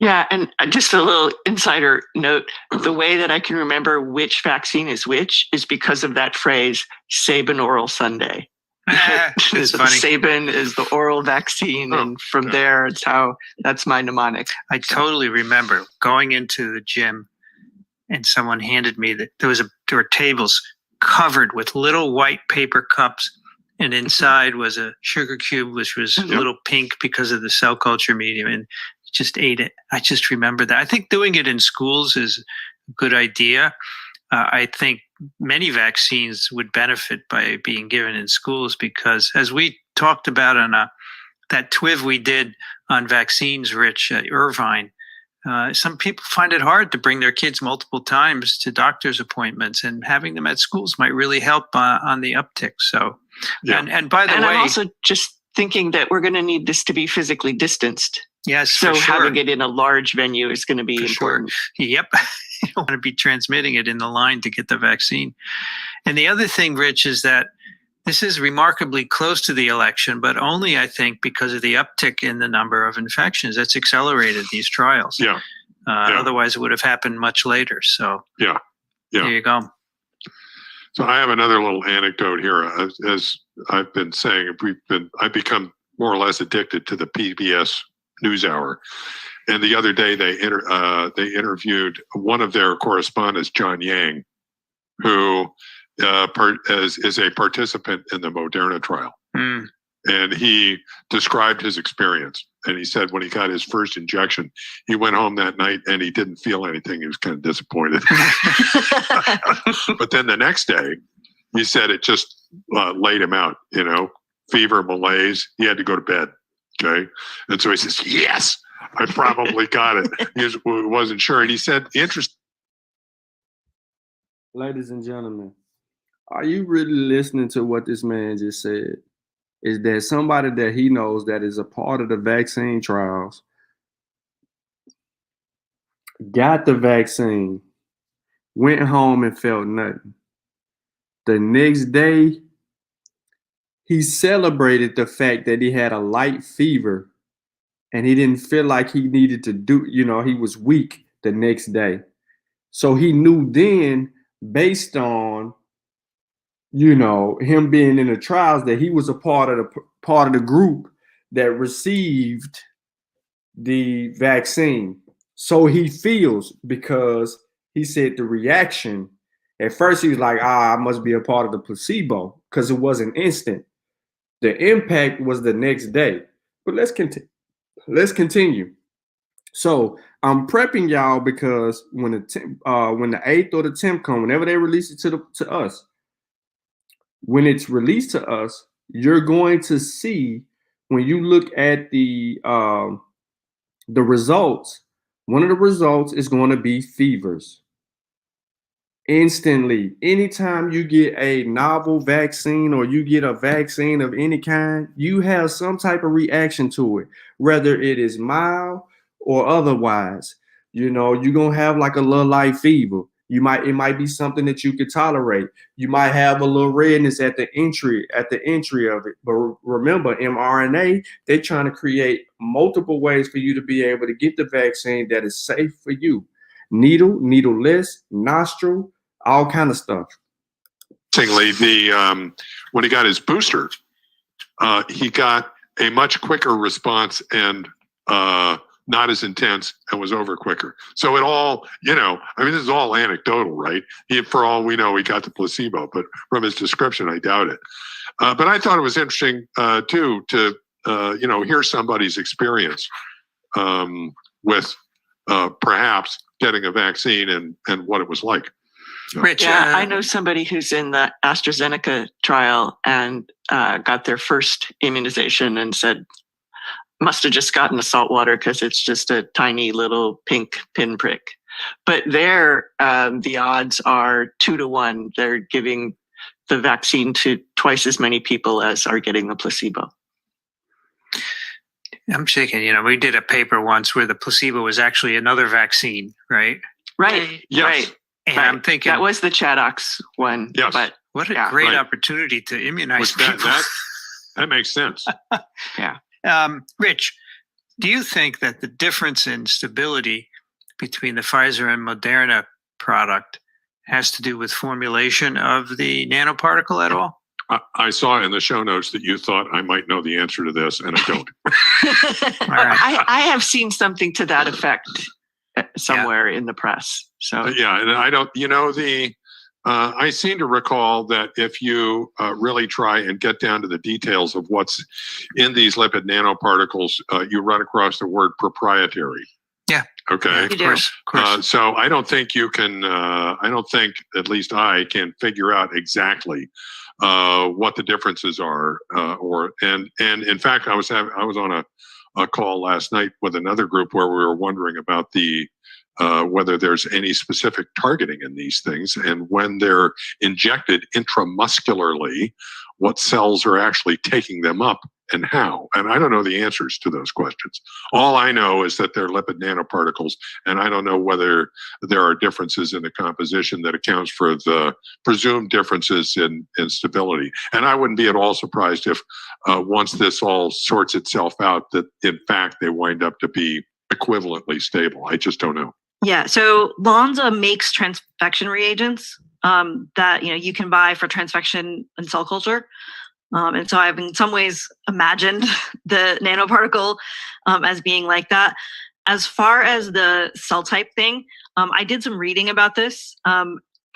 Yeah, and just a little insider note, the way that I can remember which vaccine is which is because of that phrase, Sabin Oral Sunday. It's funny. Sabin is the oral vaccine, and from there, that's my mnemonic. I totally remember going into the gym and someone handed me that there were tables covered with little white paper cups, and inside was a sugar cube, which was a little pink because of the cell culture medium, and just ate it. I just remember that. I think doing it in schools is a good idea. I think many vaccines would benefit by being given in schools because, as we talked about on that TWIV we did on vaccines, Rich, at Irvine, some people find it hard to bring their kids multiple times to doctor's appointments, and having them at schools might really help on the uptick. So, and by the way, I'm also just thinking that we're going to need this to be physically distanced. Yes, so for sure. Having it in a large venue is going to be important. Sure. Yep. You don't want to be transmitting it in the line to get the vaccine. And the other thing, Rich, is that this is remarkably close to the election, but only, I think, because of the uptick in the number of infections. That's accelerated these trials. Yeah. Otherwise, it would have happened much later. So there you go. So I have another little anecdote here. As I've been saying, I've become more or less addicted to the PBS NewsHour. And the other day they interviewed one of their correspondents, John Yang, who is a participant in the Moderna trial. Mm. And he described his experience. And he said when he got his first injection, he went home that night and he didn't feel anything. He was kind of disappointed. But then the next day, he said it just laid him out, fever, malaise. He had to go to bed. Okay. And so he says, yes, I probably got it. He wasn't sure. And he said, Ladies and gentlemen, are you really listening to what this man just said? Is there somebody that he knows that is a part of the vaccine trials, got the vaccine, went home and felt nothing. The next day, he celebrated the fact that he had a light fever and he didn't feel like he needed to do, he was weak the next day. So he knew then, based on, him being in the trials, that he was a part of the group that received the vaccine. So he feels, because he said the reaction, at first he was like, I must be a part of the placebo, because it wasn't instant. The impact was the next day. But let's continue. So I'm prepping y'all because when the 8th or the 10th come, whenever they release it to us, when it's released to us, you're going to see, when you look at the results, one of the results is going to be fevers. Instantly, anytime you get a novel vaccine or you get a vaccine of any kind, you have some type of reaction to it, whether it is mild or otherwise. You're going to have like a little light fever. It might be something that you could tolerate. You might have a little redness at the entry of it. But remember, mRNA, they're trying to create multiple ways for you to be able to get the vaccine that is safe for you. Needle, needleless, nostril, all kind of stuff. Interestingly, when he got his booster, he got a much quicker response and not as intense, and was over quicker. So it all, this is all anecdotal, right? For all we know, he got the placebo, but from his description, I doubt it. But I thought it was interesting, too, to, hear somebody's experience with perhaps getting a vaccine and what it was like. Rich, I know somebody who's in the AstraZeneca trial and got their first immunization and said, must have just gotten the salt water because it's just a tiny little pink pinprick. But there, the odds are 2-1. They're giving the vaccine to twice as many people as are getting the placebo. I'm thinking, we did a paper once where the placebo was actually another vaccine, right? Right. Yes. Right. And Right. I'm thinking, that was the Chadox one. Yes. But what a yeah, great right. opportunity to immunize Which people. that makes sense. Rich, do you think that the difference in stability between the Pfizer and Moderna product has to do with formulation of the nanoparticle at all? I saw in the show notes that you thought I might know the answer to this, and I don't. right. I have seen something to that effect somewhere in the press. So Yeah, and I don't. I seem to recall that if you really try and get down to the details of what's in these lipid nanoparticles, you run across the word proprietary. Yeah. Okay. Of course. So I don't think you can. I don't think, at least I can figure out exactly what the differences are. And in fact, I was on a call last night with another group where we were wondering about whether there's any specific targeting in these things, and when they're injected intramuscularly, what cells are actually taking them up and how. And I don't know the answers to those questions. All I know is that they're lipid nanoparticles, and I don't know whether there are differences in the composition that accounts for the presumed differences in stability. And I wouldn't be at all surprised if once this all sorts itself out, that in fact they wind up to be equivalently stable. I just don't know. Yeah, so Lonza makes transfection reagents that you can buy for transfection and cell culture. And so I've in some ways imagined the nanoparticle as being like that. As far as the cell type thing, I did some reading about this,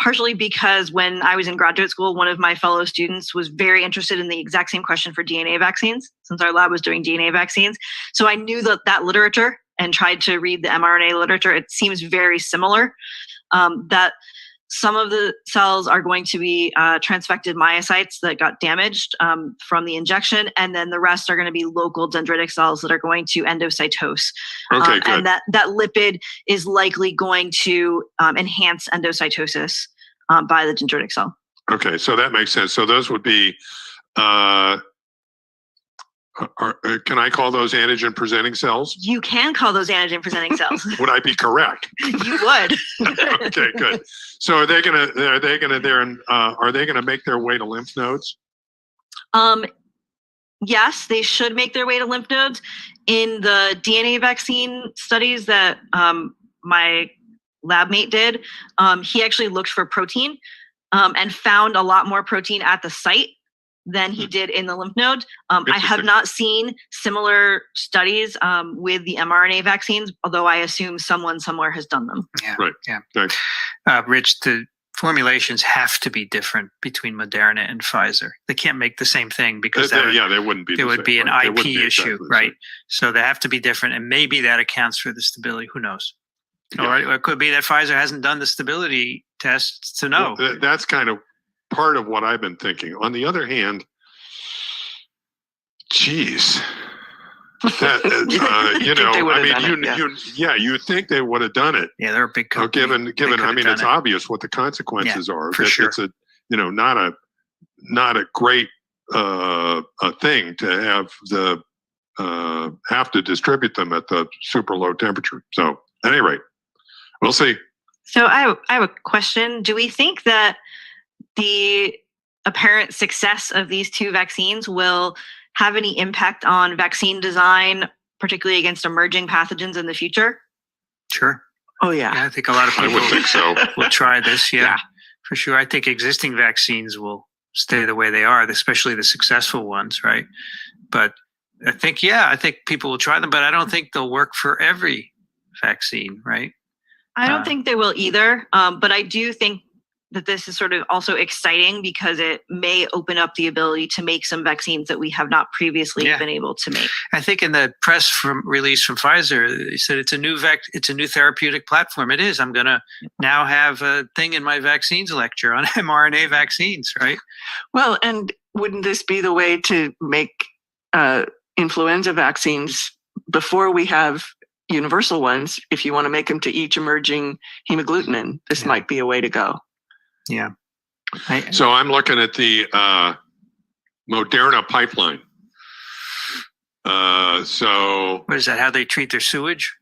partially because when I was in graduate school, one of my fellow students was very interested in the exact same question for DNA vaccines, since our lab was doing DNA vaccines. So I knew that literature and tried to read the mRNA literature. It seems very similar, that some of the cells are going to be transfected myocytes that got damaged from the injection, and then the rest are going to be local dendritic cells that are going to endocytose. Okay, good. And that lipid is likely going to enhance endocytosis by the dendritic cell. Okay, so that makes sense. So those would be, can I call those antigen presenting cells? You can call those antigen presenting cells. Would I be correct? You would. Okay, good. So are they gonna make their way to lymph nodes? Yes, they should make their way to lymph nodes. In the DNA vaccine studies that my lab mate did, he actually looked for protein and found a lot more protein at the site than he did in the lymph node. I have not seen similar studies with the mRNA vaccines, although I assume someone somewhere has done them. Yeah. Right. Yeah. Okay. Rich, the formulations have to be different between Moderna and Pfizer. They can't make the same thing because they wouldn't be. There would be an right? IP issue, right? So they have to be different, and maybe that accounts for the stability. Who knows? Yeah. Or it could be that Pfizer hasn't done the stability tests to know. Well, that's kind of part of what I've been thinking. On the other hand, geez, that, you think they would have done it. Yeah, they're a big company. Given, I mean, it's obvious what the consequences are. For sure. It's not a great thing to have to distribute them at the super low temperature. So at any rate, we'll see. So I have a question. Do we think that the apparent success of these two vaccines will have any impact on vaccine design, particularly against emerging pathogens in the future? Sure. Oh, yeah. I think a lot of people I would think so. will try this. Yeah, for sure. I think existing vaccines will stay the way they are, especially the successful ones, right? But I think people will try them, but I don't think they'll work for every vaccine, right? I don't think they will either. But I do think that this is sort of also exciting because it may open up the ability to make some vaccines that we have not previously been able to make. I think in the press release from Pfizer, they said it's a new therapeutic platform. It is. I'm going to now have a thing in my vaccines lecture on mRNA vaccines, right? Well, and wouldn't this be the way to make influenza vaccines before we have universal ones? If you want to make them to each emerging hemagglutinin, this might be a way to go. Yeah. So I'm looking at the Moderna pipeline. So What is that? How they treat their sewage?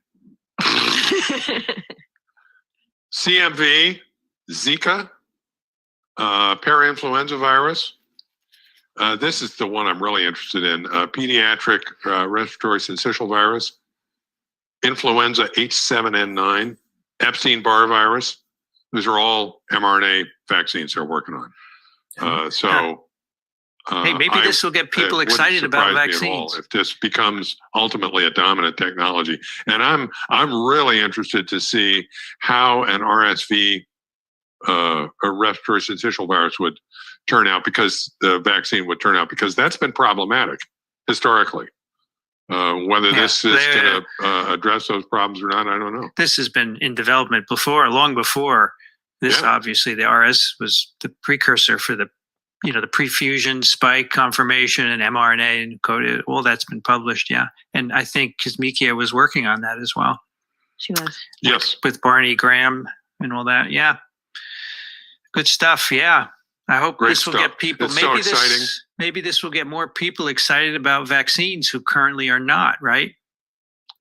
CMV, Zika, parainfluenza virus. This is the one I'm really interested in. Pediatric respiratory syncytial virus, influenza H7N9, Epstein-Barr virus. These are all mRNA vaccines they're working on. Hey, maybe this will get people excited about vaccines. If this becomes ultimately a dominant technology, and I'm really interested to see how an RSV, a respiratory syncytial virus, would turn out, because the vaccine would turn out, because that's been problematic historically. Whether this is going to address those problems or not, I don't know. This has been in development before, long before this. Yeah. Obviously, the RS was the precursor for the prefusion, spike confirmation, and mRNA and coded. All that's been published, yeah. And I think Kizmikia was working on that as well. She was. Yes. With Barney Graham and all that, yeah. Good stuff, yeah. I hope this will get people. It's so exciting. Maybe this will get more people excited about vaccines who currently are not, right?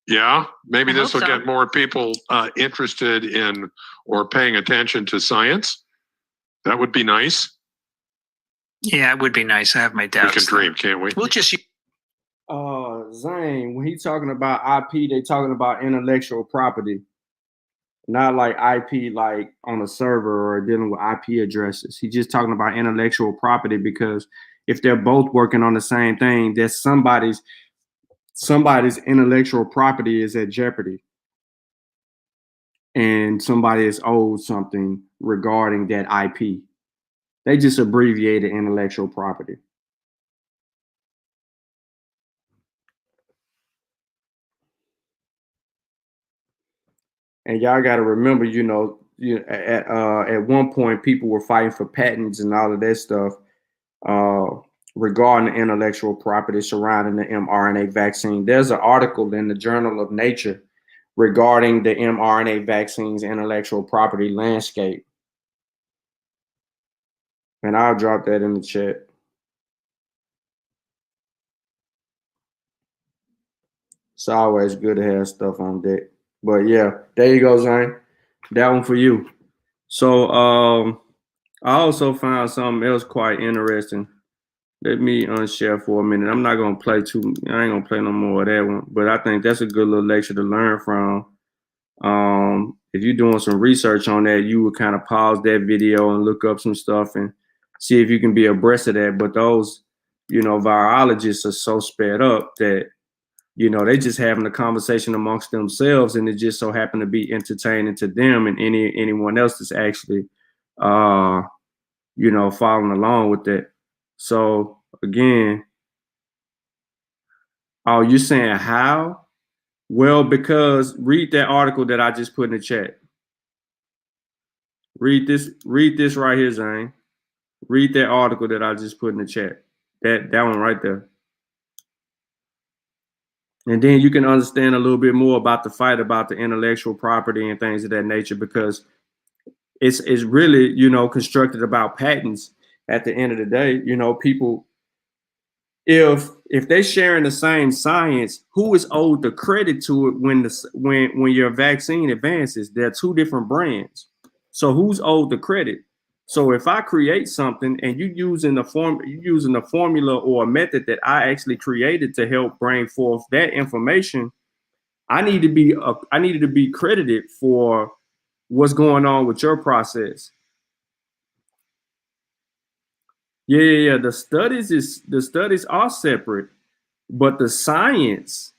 Yeah, maybe I this will hope so. get more people interested in or paying attention to science. That would be nice. Yeah, it would be nice. I have my doubts. We can dream, can't we? We'll just Zane, when he's talking about IP, they talking about intellectual property, not like IP like on a server or dealing with IP addresses. He's just talking about intellectual property, because if they're both working on the same thing, there's somebody's intellectual property is at jeopardy, and somebody is owed something regarding that IP. They just abbreviated intellectual property. And y'all got to remember, at one point, people were fighting for patents and all of that stuff regarding the intellectual property surrounding the mRNA vaccine. There's an article in the Journal of Nature regarding the mRNA vaccine's intellectual property landscape. And I'll drop that in the chat. It's always good to have stuff on deck. But yeah, there you go, Zane. That one for you. So I also found something else quite interesting. Let me unshare for a minute. I'm not gonna play I ain't gonna play no more of that one, but I think that's a good little lecture to learn from. If you're doing some research on that, you would kind of pause that video and look up some stuff and see if you can be abreast of that. But those, virologists are so sped up that they just having a conversation amongst themselves, and it just so happened to be entertaining to them and anyone else that's actually, following along with that. So again, you're saying how? Well, because read that article that I just put in the chat. Read this right here, Zane. Read that article that I just put in the chat. That one right there. And then you can understand a little bit more about the fight about the intellectual property and things of that nature, because it's really, constructed about patents at the end of the day. People, if they're sharing the same science, who is owed the credit to it when your vaccine advances? There are two different brands. So who's owed the credit? So if I create something and you're using a formula or a method that I actually created to help bring forth that information, I needed to be credited for what's going on with your process. Yeah. The studies are separate, but the science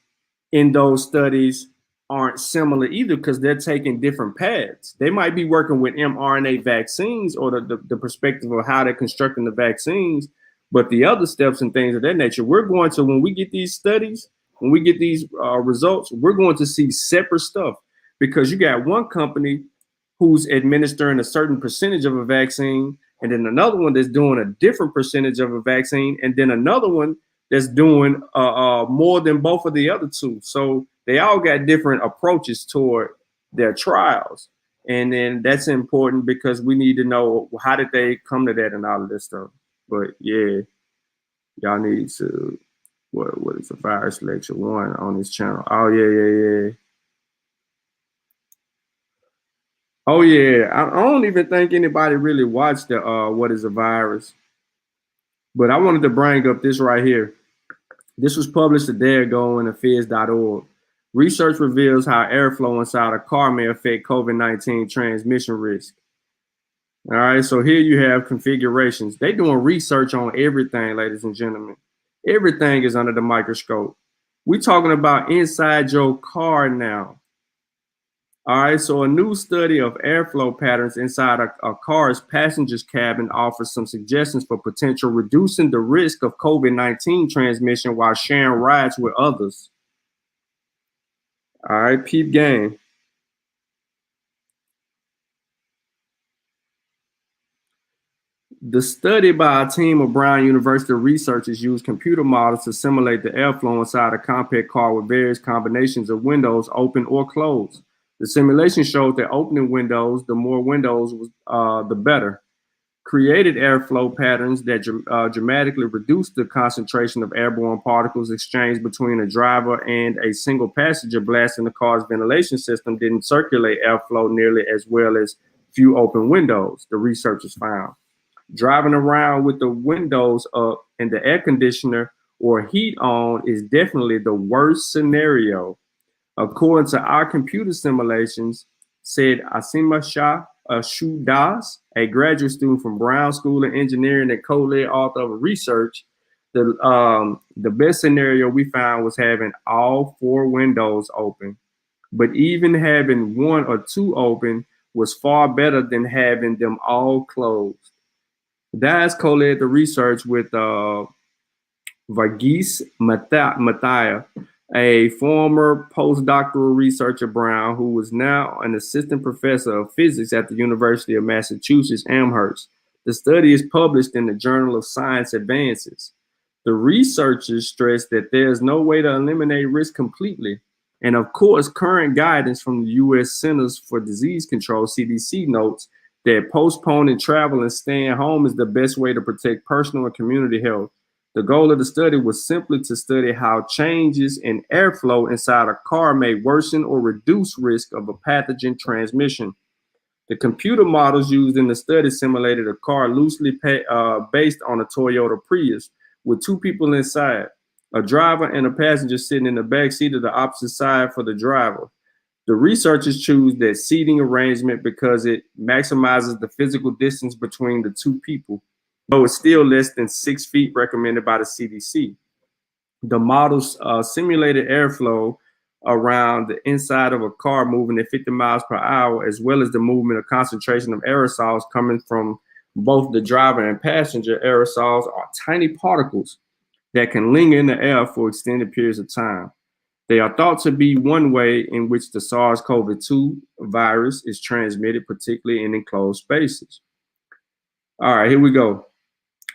in those studies aren't similar either, because they're taking different paths. They might be working with mRNA vaccines or the perspective of how they're constructing the vaccines, but the other steps and things of that nature, when we get these studies, when we get these results, we're going to see separate stuff, because you got one company who's administering a certain percentage of a vaccine, and then another one that's doing a different percentage of a vaccine, and then another one that's doing more than both of the other two. So they all got different approaches toward their trials. And then that's important, because we need to know, how did they come to that and all of this stuff. But yeah, y'all need to what is the virus lecture 1 on this channel? Oh yeah. Oh yeah, I don't even think anybody really watched the what is a virus, but I wanted to bring up this right here. This was published a day ago in affairs.org. Research reveals how airflow inside a car may affect COVID-19 transmission risk. All right, so here you have configurations. They doing research on everything, ladies and gentlemen. Everything is under the microscope. We're talking about inside your car now. All right, so a new study of airflow patterns inside a car's passenger's cabin offers some suggestions for potential reducing the risk of COVID-19 transmission while sharing rides with others. All right, peep game. The study by a team of Brown University researchers used computer models to simulate the airflow inside a compact car with various combinations of windows open or closed. The simulation showed that opening windows, the more windows, the better. Created airflow patterns that dramatically reduced the concentration of airborne particles exchanged between a driver and a single passenger. Blasting the car's ventilation system didn't circulate airflow nearly as well as few open windows, the researchers found. Driving around with the windows up and the air conditioner or heat on is definitely the worst scenario. According to our computer simulations, said Asima Shah Shudas, a graduate student from Brown School of Engineering and co-lead author of research, the best scenario we found was having all 4 windows open. But even having 1 or 2 open was far better than having them all closed. Das co-led the research with Varghese Mathia, a former postdoctoral researcher Brown, who was now an assistant professor of physics at the University of Massachusetts Amherst. The study is published in the Journal of Science Advances. The researchers stressed that there's no way to eliminate risk completely. And of course, current guidance from the U.S. Centers for Disease Control, CDC, notes that postponing travel and staying home is the best way to protect personal and community health. The goal of the study was simply to study how changes in airflow inside a car may worsen or reduce risk of a pathogen transmission. The computer models used in the study simulated a car loosely based on a Toyota Prius with 2 people inside, a driver and a passenger sitting in the back seat of the opposite side for the driver. The researchers choose that seating arrangement because it maximizes the physical distance between the 2 people, though it's still less than 6 feet recommended by the CDC. The models simulated airflow around the inside of a car moving at 50 miles per hour, as well as the movement of concentration of aerosols coming from both the driver and passenger. Aerosols are tiny particles that can linger in the air for extended periods of time. They are thought to be one way in which the SARS-CoV-2 virus is transmitted, particularly in enclosed spaces. All right, here we go.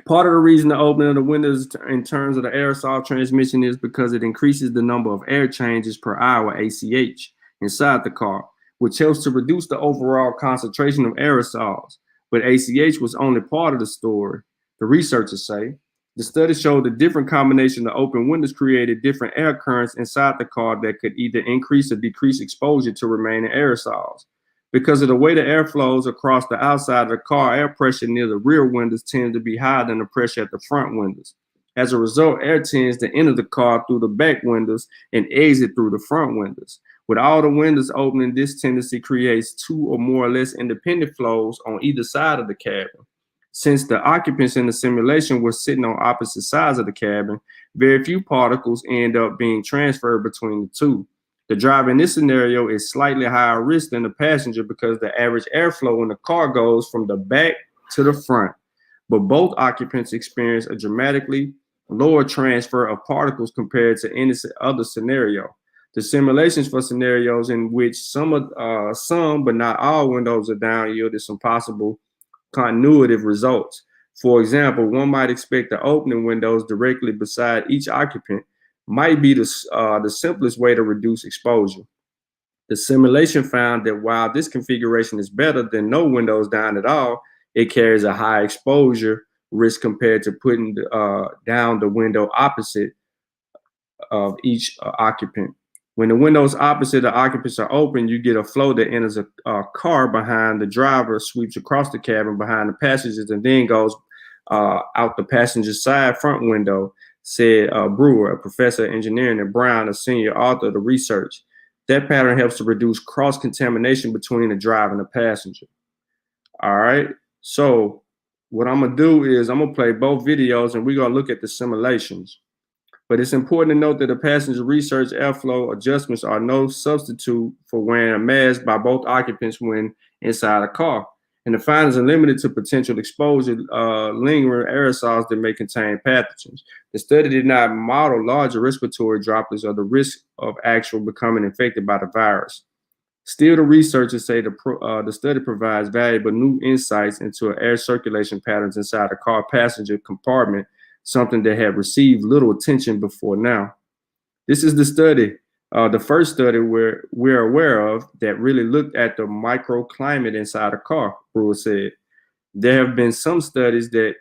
Part of the reason the opening of the windows in terms of the aerosol transmission is because it increases the number of air changes per hour, ACH, inside the car, which helps to reduce the overall concentration of aerosols. But ACH was only part of the story, the researchers say. The study showed the different combination of open windows created different air currents inside the car that could either increase or decrease exposure to remaining aerosols. Because of the way the air flows across the outside of the car, air pressure near the rear windows tends to be higher than the pressure at the front windows. As a result, air tends to enter the car through the back windows and exit through the front windows. With all the windows opening, this tendency creates 2 or more or less independent flows on either side of the cabin. Since the occupants in the simulation were sitting on opposite sides of the cabin, very few particles end up being transferred between the 2. The driver in this scenario is slightly higher risk than the passenger because the average airflow in the car goes from the back to the front. But both occupants experience a dramatically lower transfer of particles compared to any other scenario. The simulations for scenarios in which some but not all windows are down yielded some possible continuative results. For example, one might expect the opening windows directly beside each occupant might be the simplest way to reduce exposure. The simulation found that while this configuration is better than no windows down at all, it carries a high exposure risk compared to putting down the window opposite of each occupant. When the windows opposite the occupants are open, you get a flow that enters a car behind the driver, sweeps across the cabin behind the passengers, and then goes out the passenger side front window, said Brewer, a professor of engineering at Brown, a senior author of the research. That pattern helps to reduce cross-contamination between the driver and the passenger. All right, so what I'm gonna do is I'm gonna play both videos and we're gonna look at the simulations. But it's important to note that the passenger research airflow adjustments are no substitute for wearing a mask by both occupants when inside a car. And the findings are limited to potential exposure, lingering aerosols that may contain pathogens. The study did not model larger respiratory droplets or the risk of actual becoming infected by the virus. Still, the researchers say the study provides valuable new insights into air circulation patterns inside a car passenger compartment, something that had received little attention before now. This is the study, the first study we're aware of that really looked at the microclimate inside a car, Brewer said. There have been some studies that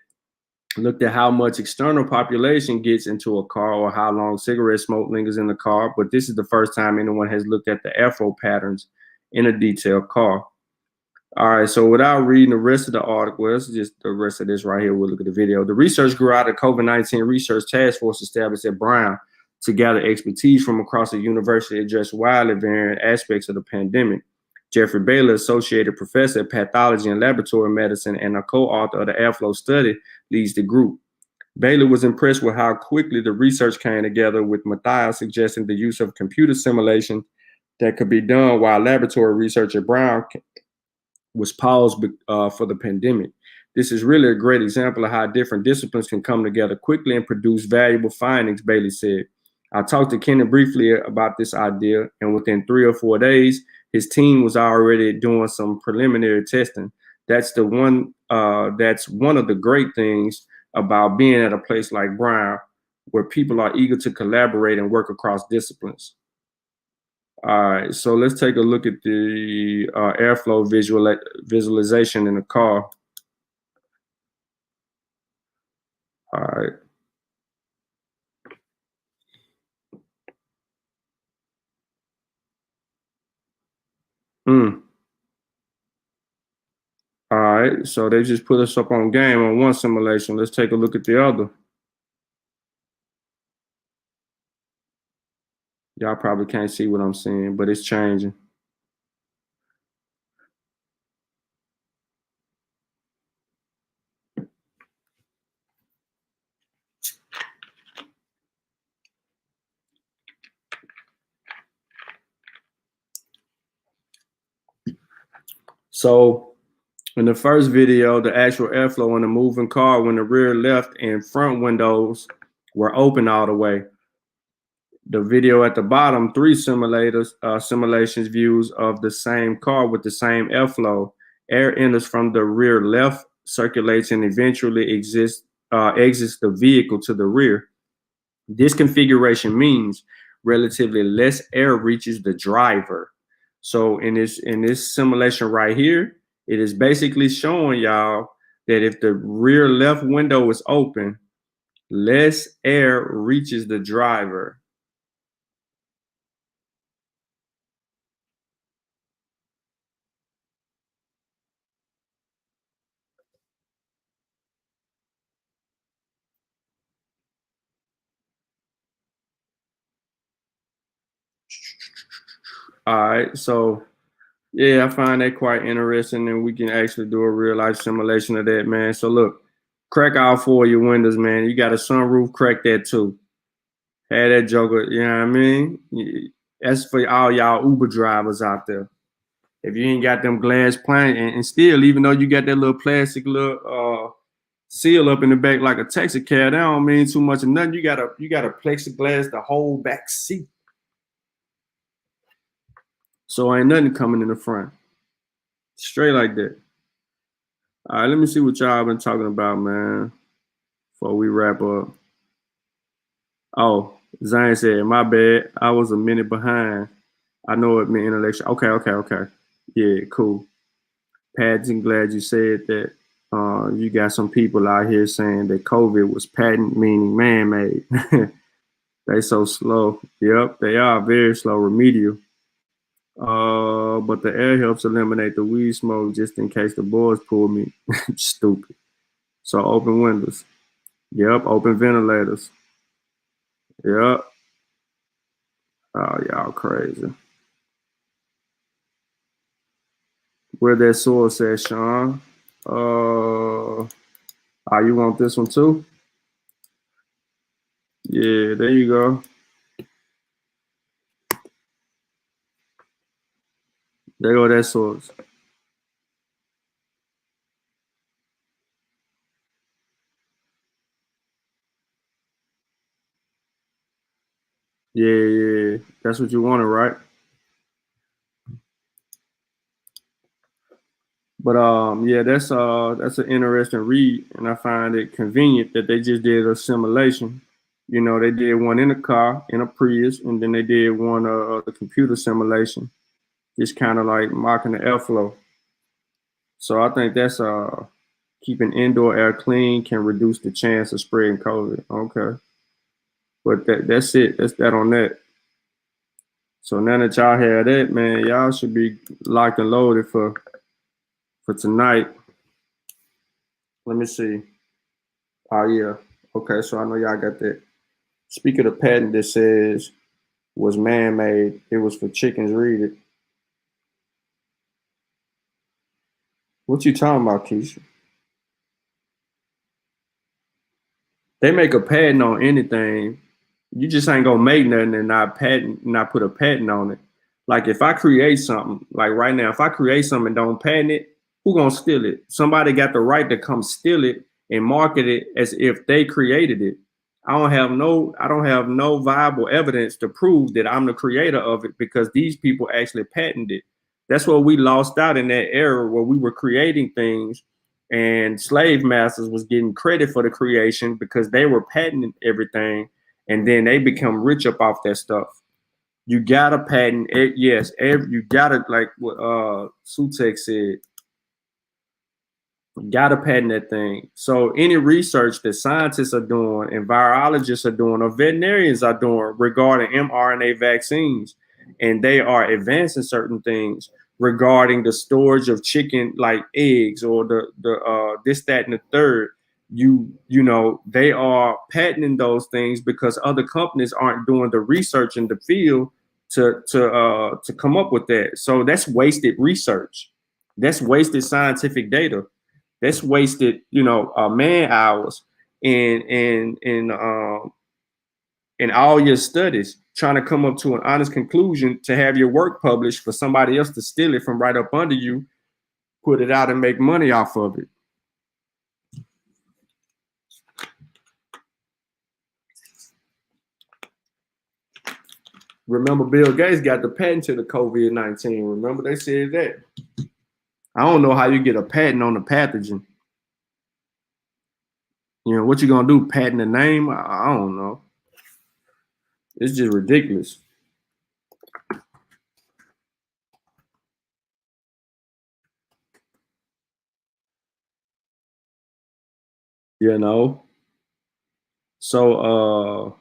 looked at how much external population gets into a car or how long cigarette smoke lingers in the car, but this is the first time anyone has looked at the airflow patterns in a detailed car. All right, so without reading the rest of the article, well, it's just the rest of this right here. We'll look at the video. The research grew out of COVID-19 research task force established at Brown to gather expertise from across the university to address widely varying aspects of the pandemic. Jeffrey Baylor, associated professor of pathology and laboratory medicine and a co-author of the airflow study, leads the group. Baylor was impressed with how quickly the research came together, with Matthias suggesting the use of computer simulation that could be done while laboratory research at Brown was paused for the pandemic. This is really a great example of how different disciplines can come together quickly and produce valuable findings, Bailey said. I talked to Kenny briefly about this idea, and within 3 or 4 days, his team was already doing some preliminary testing. That's one of the great things about being at a place like Brown, where people are eager to collaborate and work across disciplines. All right, so let's take a look at the airflow visualization in the car. All right. All right, so they just put us up on game on one simulation. Let's take a look at the other. Y'all probably can't see what I'm seeing, but it's changing. So in the first video, the actual airflow in the moving car when the rear left and front windows were open all the way. The video at the bottom, 3 simulations views of the same car with the same airflow. Air enters from the rear left, circulates, and eventually exits the vehicle to the rear. This configuration means relatively less air reaches the driver. So in this simulation right here, it is basically showing y'all that if the rear left window is open, less air reaches the driver. All right, so yeah, I find that quite interesting, and we can actually do a real life simulation of that, man. So look, crack all 4 of your windows, man. You got a sunroof, crack that too. Had that joker, you know what I mean? That's for all y'all Uber drivers out there. If you ain't got them glass plant, and still, even though you got that little plastic little seal up in the back like a taxi cab, that don't mean too much of nothing. You got a plexiglass the whole back seat. So ain't nothing coming in the front. Straight like that. All right, let me see what y'all been talking about, man, before we wrap up. Oh, Zane said, my bad. I was a minute behind. I know it meant intellectual. Okay. Yeah, cool. Patton, glad you said that. You got some people out here saying that COVID was patent, meaning man-made. They so slow. Yep, they are very slow, remedial. But the air helps eliminate the weed smoke just in case the boys pull me. Stupid. So open windows. Yep, open ventilators. Yep. Oh, y'all crazy. Where that source at, Shawn? You want this one too? Yeah, there you go. There go that source. Yeah. That's what you wanted, right? But yeah, that's an interesting read, and I find it convenient that they just did a simulation. You know, they did one in a car in a Prius, and then they did one the computer simulation, just kind of like mocking the airflow. So I think that's keeping indoor air clean can reduce the chance of spreading COVID. Okay, but that's it. That's that on that. So now that y'all have that, man, y'all should be locked and loaded for tonight. Let me see. Oh yeah. Okay, so I know y'all got that. Speaking of patent that says was man-made, it was for chickens. Read it. What you talking about, Keisha? They make a patent on anything. You just ain't gonna make nothing and not put a patent on it. Like if I create something, like right now, if I create something and don't patent it, who gonna steal it? Somebody got the right to come steal it and market it as if they created it. I don't have no viable evidence to prove that I'm the creator of it because these people actually patented it. That's what we lost out in that era where we were creating things and slave masters was getting credit for the creation because they were patenting everything, and then they become rich up off that stuff. You gotta patent it, yes. You gotta, like what Sutek said, gotta patent that thing. So any research that scientists are doing and virologists are doing or veterinarians are doing regarding mRNA vaccines, and they are advancing certain things regarding the storage of chicken like eggs or the this, that, and the third. You know, they are patenting those things because other companies aren't doing the research in the field to come up with that. So that's wasted research. That's wasted scientific data. That's wasted, man hours in all your studies trying to come up to an honest conclusion to have your work published for somebody else to steal it from right up under you, put it out and make money off of it. Remember, Bill Gates got the patent to the COVID-19. Remember, they said that. I don't know how you get a patent on a pathogen. You know, what you gonna do, patent the name? I don't know. It's just ridiculous. You know? So,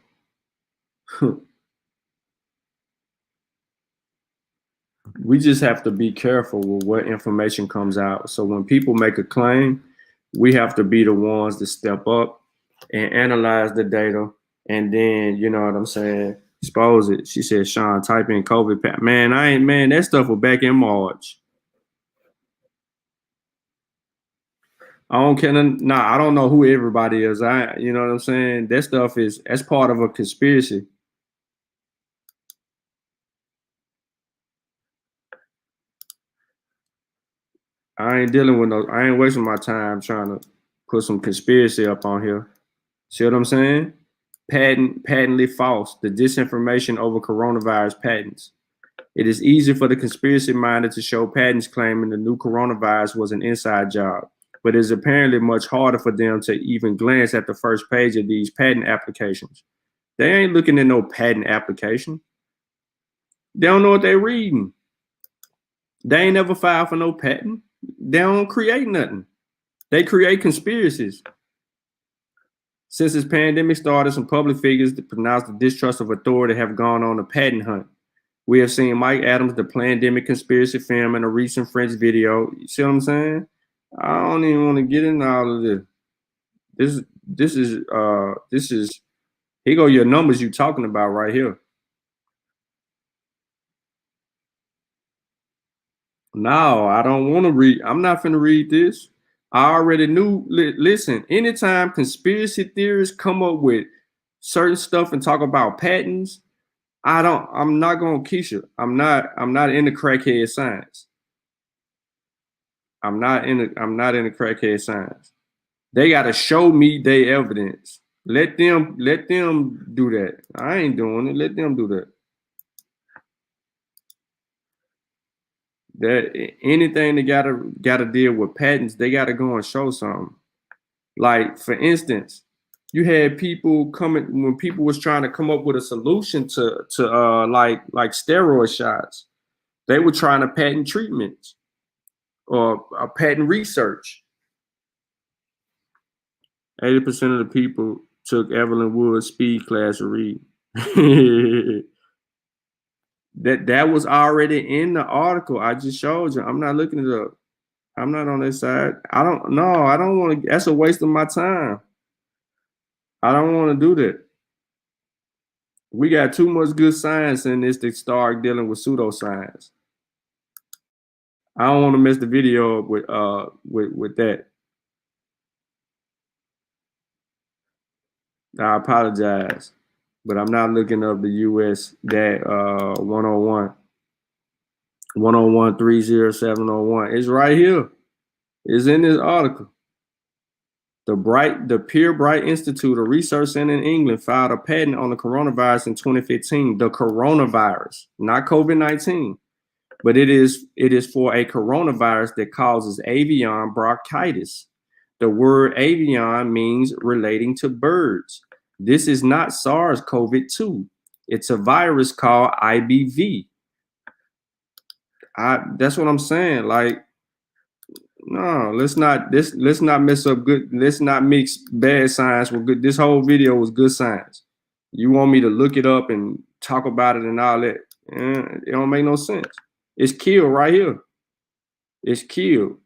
we just have to be careful with what information comes out. So when people make a claim, we have to be the ones to step up and analyze the data, and then, you know what I'm saying, expose it. She said, Shawn, type in COVID. Man, that stuff was back in March. I don't care. Nah, I don't know who everybody is. You know what I'm saying? That stuff that's part of a conspiracy. I ain't wasting my time trying to put some conspiracy up on here. See what I'm saying? Patently false. The disinformation over coronavirus patents. It is easy for the conspiracy minded to show patents claiming the new coronavirus was an inside job, but it is apparently much harder for them to even glance at the first page of these patent applications. They ain't looking at no patent application. They don't know what they're reading. They ain't never filed for no patent. They don't create nothing. They create conspiracies. Since this pandemic started, some public figures that pronounce the distrust of authority have gone on a patent hunt. We have seen Mike Adams, the pandemic conspiracy film, in a recent French video. You see what I'm saying? I don't even want to get into all of this. This is here go your numbers you talking about right here. No, I don't want to read. I'm not finna read this. I already knew. Listen, anytime conspiracy theorists come up with certain stuff and talk about patents, I'm not gonna Keisha. I'm not into crackhead science. I'm not into crackhead science. They gotta show me their evidence. Let them do that. I ain't doing it. Let them do that. That anything they gotta deal with patents, they gotta go and show something. Like, for instance, you had people coming when people was trying to come up with a solution to like steroid shots. They were trying to patent treatments or patent research. 80% of the people took Evelyn Wood's speed class to read. That was already in the article I just showed you. I'm not looking it up. I'm not on this side. I don't want to. That's a waste of my time. I don't want to do that. We got too much good science in this to start dealing with pseudoscience. I don't want to mess the video up with that. I apologize, but I'm not looking up the US that 101 30701. It's right here. It's in this article. The Pure Bright Institute, a research center in England, filed a patent on the coronavirus in 2015. The coronavirus, not COVID-19, but it is for a coronavirus that causes avian bronchitis. The word avian means relating to birds. This is not SARS-CoV-2. It's a virus called IBV. That's what I'm saying. Like, no, let's not mess up good. Let's not mix bad science with good. This whole video was good science. You want me to look it up and talk about it and all that? It don't make no sense. It's killed right here. It's killed.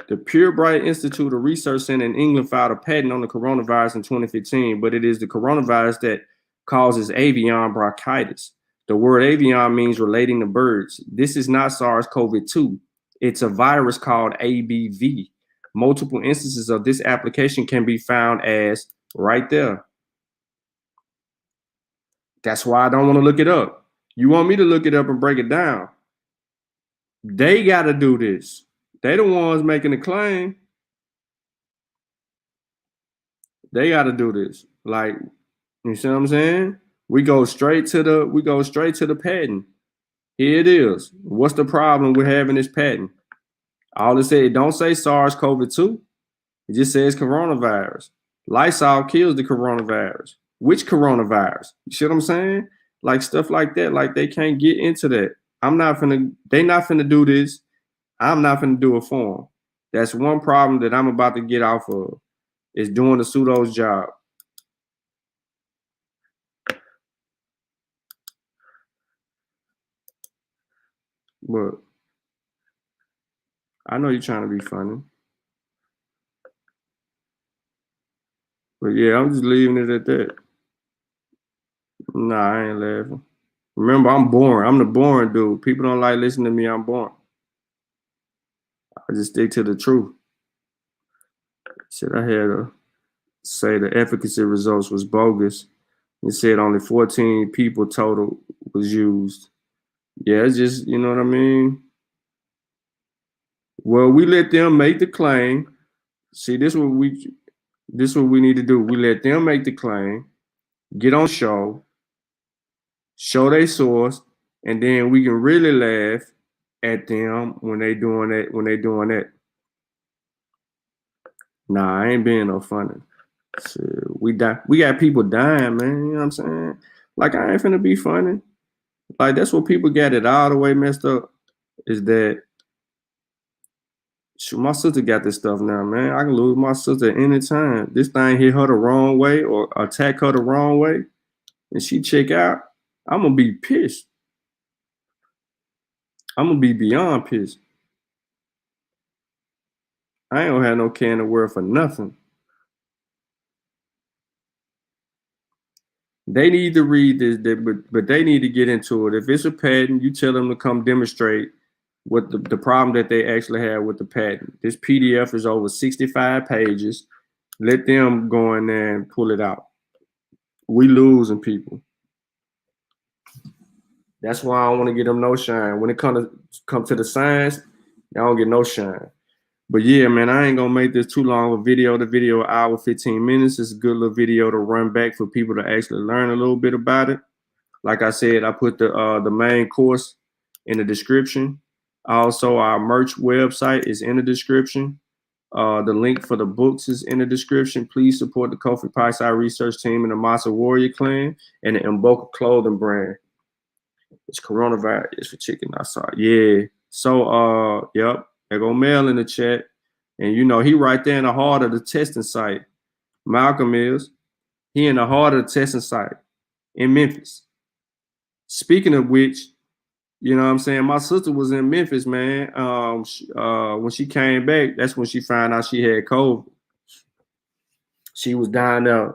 The Pure Bright Institute, a research center in England, filed a patent on the coronavirus in 2015, but it is the coronavirus that causes avian bronchitis. The word avian means relating to birds. This is not SARS-CoV-2. It's a virus called ABV. Multiple instances of this application can be found as right there. That's why I don't want to look it up. You want me to look it up and break it down? They got to do this. They the ones making the claim. They got to do this. Like, you see what I'm saying? We go straight to the patent. Here it is. What's the problem with having this patent? All it said, don't say SARS-CoV-2. It just says coronavirus. Lysol kills the coronavirus. Which coronavirus? You see what I'm saying? Like stuff like that. Like they can't get into that. They not finna do this. I'm not finna do it for them. That's one problem that I'm about to get off of, is doing the pseudo's job. But I know you're trying to be funny. But yeah, I'm just leaving it at that. Nah, I ain't laughing. Remember, I'm boring. I'm the boring dude. People don't like listening to me. I'm boring. I just stick to the truth. Said I had to say the efficacy results was bogus. It said only 14 people total was used. Yeah, it's just, you know what I mean? Well, we let them make the claim. See, this is what we need to do. We let them make the claim, get on show their source, and then we can really laugh at them when they doing that. Nah, I ain't being no funny. Shit, we got people dying, man. You know what I'm saying? Like, I ain't finna be funny. Like, that's what people got it all the way messed up, is that Shoot, my sister got this stuff now, man. I can lose my sister at any time. This thing hit her the wrong way or attack her the wrong way, and she check out. I'm gonna be pissed. I'm gonna be beyond pissed. I ain't gonna have no care in the world for nothing. They need to read this, but they need to get into it. If it's a patent, you tell them to come demonstrate what the problem that they actually have with the patent. This PDF is over 65 pages. Let them go in there and pull it out. We losing people. That's why I don't want to get them no shine. When it come to the science, I don't get no shine. But yeah, man, I ain't gonna make this too long of a video. The video, hour 15 minutes. It's a good little video to run back for people to actually learn a little bit about it. Like I said, I put the main course in the description. Also, our merch website is in the description. The link for the books is in the description. Please support the Kofi Pie-Side research team and the Mossi Warrior Clan and the Mboka clothing brand. It's coronavirus for chicken. I saw it. Yeah. So, yep. They go mail in the chat. And, you know, he right there in the heart of the testing site. Malcolm is. He in the heart of the testing site in Memphis. Speaking of which, you know what I'm saying? My sister was in Memphis, man. When she came back, that's when she found out she had COVID. She was down there.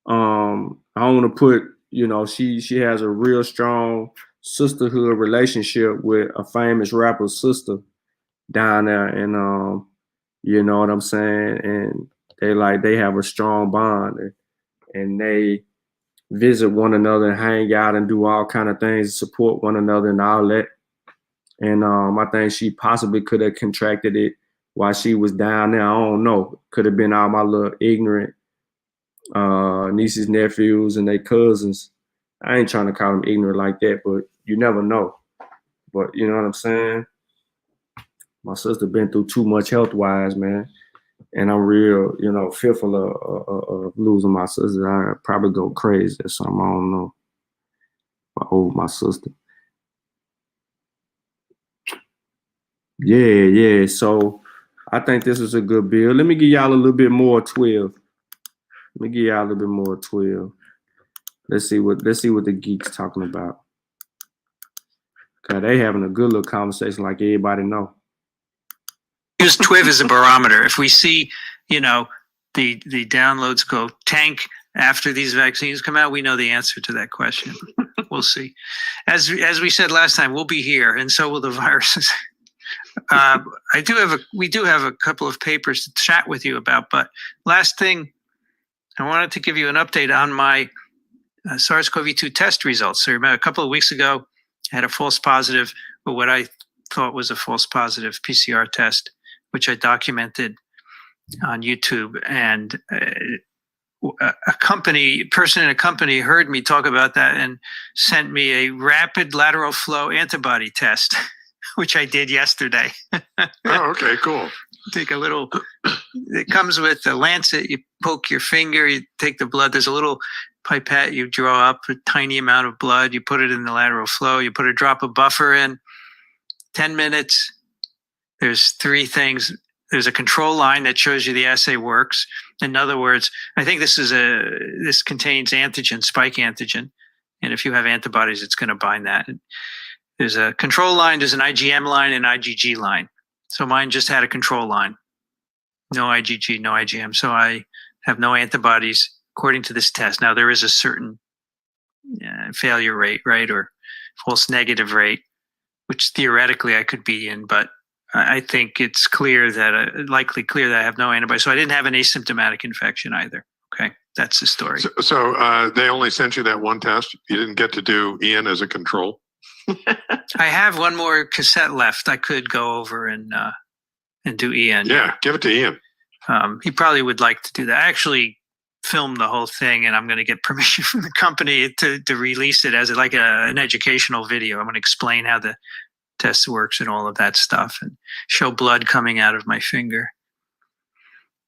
I don't want to put, you know, she has a real strong sisterhood relationship with a famous rapper's sister down there. And, you know what I'm saying? And they have a strong bond and they visit one another and hang out and do all kind of things to support one another and all that. And I think she possibly could have contracted it while she was down there. I don't know. Could have been all my little ignorant nieces, nephews, and their cousins. I ain't trying to call them ignorant like that, but you never know. But you know what I'm saying? My sister been through too much health-wise, man. And I'm real, you know, fearful of losing my sister. I'd probably go crazy or something. I don't know. My sister. Yeah. So I think this is a good build. Let me give y'all a little bit more 12. Let's see what the geeks talking about. Cause they having a good little conversation like everybody know. Use TWIV as a barometer. If we see, you know, the downloads go tank after these vaccines come out, we know the answer to that question. We'll see. As we said last time, we'll be here, and so will the viruses. We do have a couple of papers to chat with you about, but last thing, I wanted to give you an update on my SARS-CoV-2 test results. So remember, a couple of weeks ago, I had a false positive, but what I thought was a false positive PCR test, which I documented on YouTube. And a person in a company heard me talk about that and sent me a rapid lateral flow antibody test, which I did yesterday. Oh, okay, cool. Take a little, it comes with a lancet. You poke your finger, you take the blood. There's a little pipette. You draw up a tiny amount of blood. You put it in the lateral flow. You put a drop of buffer in. 10 minutes. There's three things. There's a control line that shows you the assay works. In other words, I think this contains antigen, spike antigen. And if you have antibodies, it's going to bind that. There's a control line. There's an IgM line and IgG line. So mine just had a control line. No IgG, no IgM. So I have no antibodies according to this test. Now, there is a certain failure rate, right, or false negative rate, which theoretically I could be in, but I think it's likely clear that I have no antibodies. So I didn't have an asymptomatic infection either. Okay, that's the story. So they only sent you that one test? You didn't get to do Ian as a control? I have one more cassette left. I could go over and do Ian. Yeah, give it to Ian. He probably would like to do that. I actually filmed the whole thing, and I'm going to get permission from the company to release it as an educational video. I'm going to explain how the test works and all of that stuff, and show blood coming out of my finger.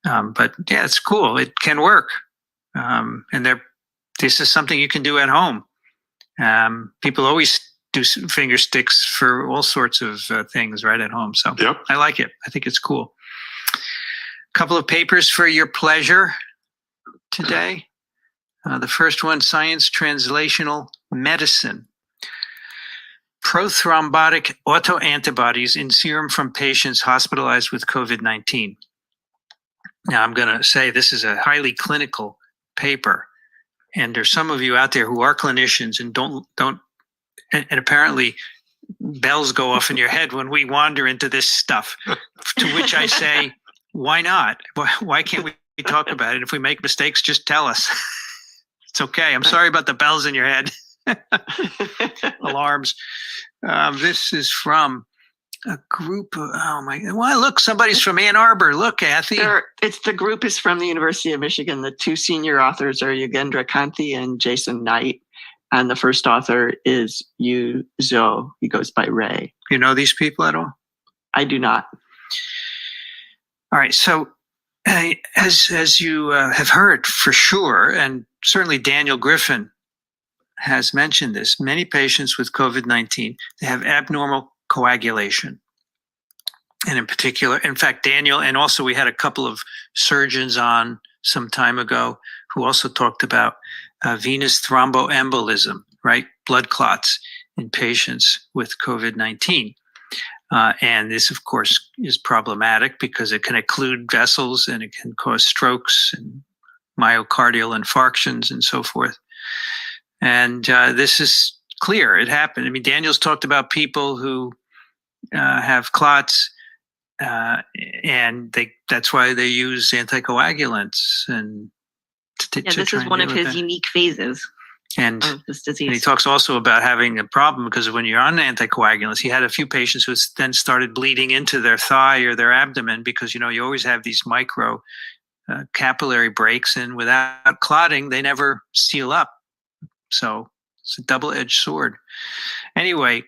But yeah, it's cool. It can work, and this is something you can do at home. People always do some finger sticks for all sorts of things right at home. So Yep. I like it. I think it's cool. A couple of papers for your pleasure today. The first one, Science Translational Medicine. Prothrombotic autoantibodies in serum from patients hospitalized with COVID-19. Now, I'm going to say this is a highly clinical paper, and there's some of you out there who are clinicians and don't, and apparently bells go off in your head when we wander into this stuff. To which I say, why not? Why can't we talk about it? If we make mistakes, just tell us. It's okay. I'm sorry about the bells in your head. Alarms. This is from a group of, oh my, well, look, somebody's from Ann Arbor. Look, Kathy. The group is from the University of Michigan. The two senior authors are Yogendra Kanti and Jason Knight. And the first author is Yu Zhou. He goes by Ray. You know these people at all? I do not. All right. So as you have heard for sure, and certainly Daniel Griffin has mentioned this, many patients with COVID-19, they have abnormal coagulation. And in particular, in fact, Daniel, and also we had a couple of surgeons on some time ago who also talked about venous thromboembolism, right? Blood clots in patients with COVID-19. And this, of course, is problematic because it can occlude vessels and it can cause strokes and myocardial infarctions and so forth. And this is clear. It happened. I mean, Daniel's talked about people who have clots, and that's why they use anticoagulants. And this is one of his unique phases of this disease. And he talks also about having a problem because when you're on anticoagulants, he had a few patients who then started bleeding into their thigh or their abdomen because, you always have these micro capillary breaks, and without clotting, they never seal up. So it's a double-edged sword. Anyway,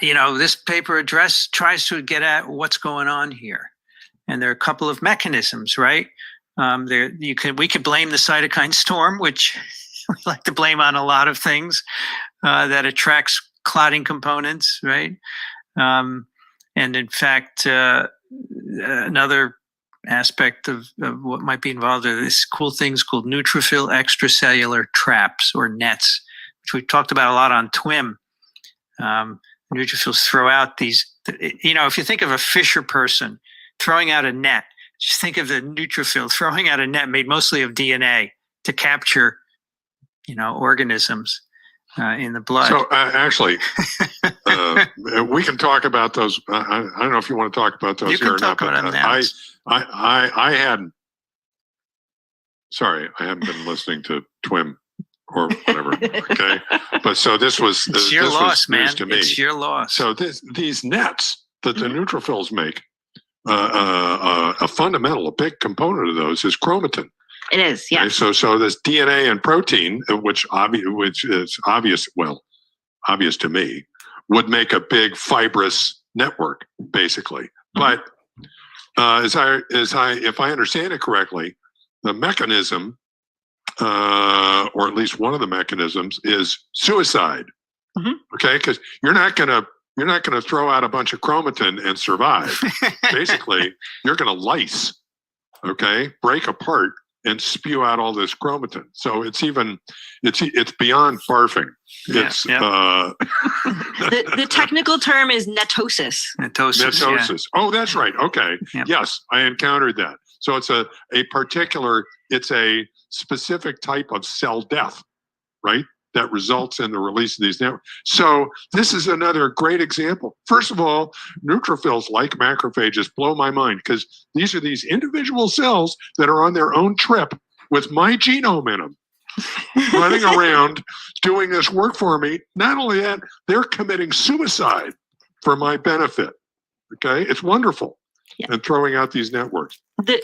this paper tries to get at what's going on here. And there are a couple of mechanisms, right? We could blame the cytokine storm, which we like to blame on a lot of things that attracts clotting components, right? And in fact, another aspect of what might be involved are these cool things called neutrophil extracellular traps or nets, which we've talked about a lot on TWIM. Neutrophils throw out these, if you think of a fisher person throwing out a net, just think of the neutrophil throwing out a net made mostly of DNA to capture, organisms in the blood. So actually, we can talk about those. I don't know if you want to talk about those here or not. But I hadn't. Sorry, I haven't been listening to TWIM or whatever. Okay, but so this was it's your loss, man. News to me. It's your loss. So these nets that the neutrophils make, a big component of those is chromatin. It is, yeah. Okay, so this DNA and protein, which is obvious to me, would make a big fibrous network, basically. But if I understand it correctly, the mechanism, or at least one of the mechanisms, is suicide. Okay, because you're not gonna throw out a bunch of chromatin and survive. Basically, you're gonna lyse. Okay, break apart and spew out all this chromatin. So it's beyond barfing. It's the technical term is netosis. Netosis. Yeah. Oh, that's right. Okay. Yep. Yes, I encountered that. So it's a specific type of cell death, right? That results in the release of these networks. So this is another great example. First of all, neutrophils, like macrophages, blow my mind because these are these individual cells that are on their own trip with my genome in them, running around doing this work for me. Not only that, they're committing suicide for my benefit. Okay, it's wonderful. Yeah. And throwing out these networks.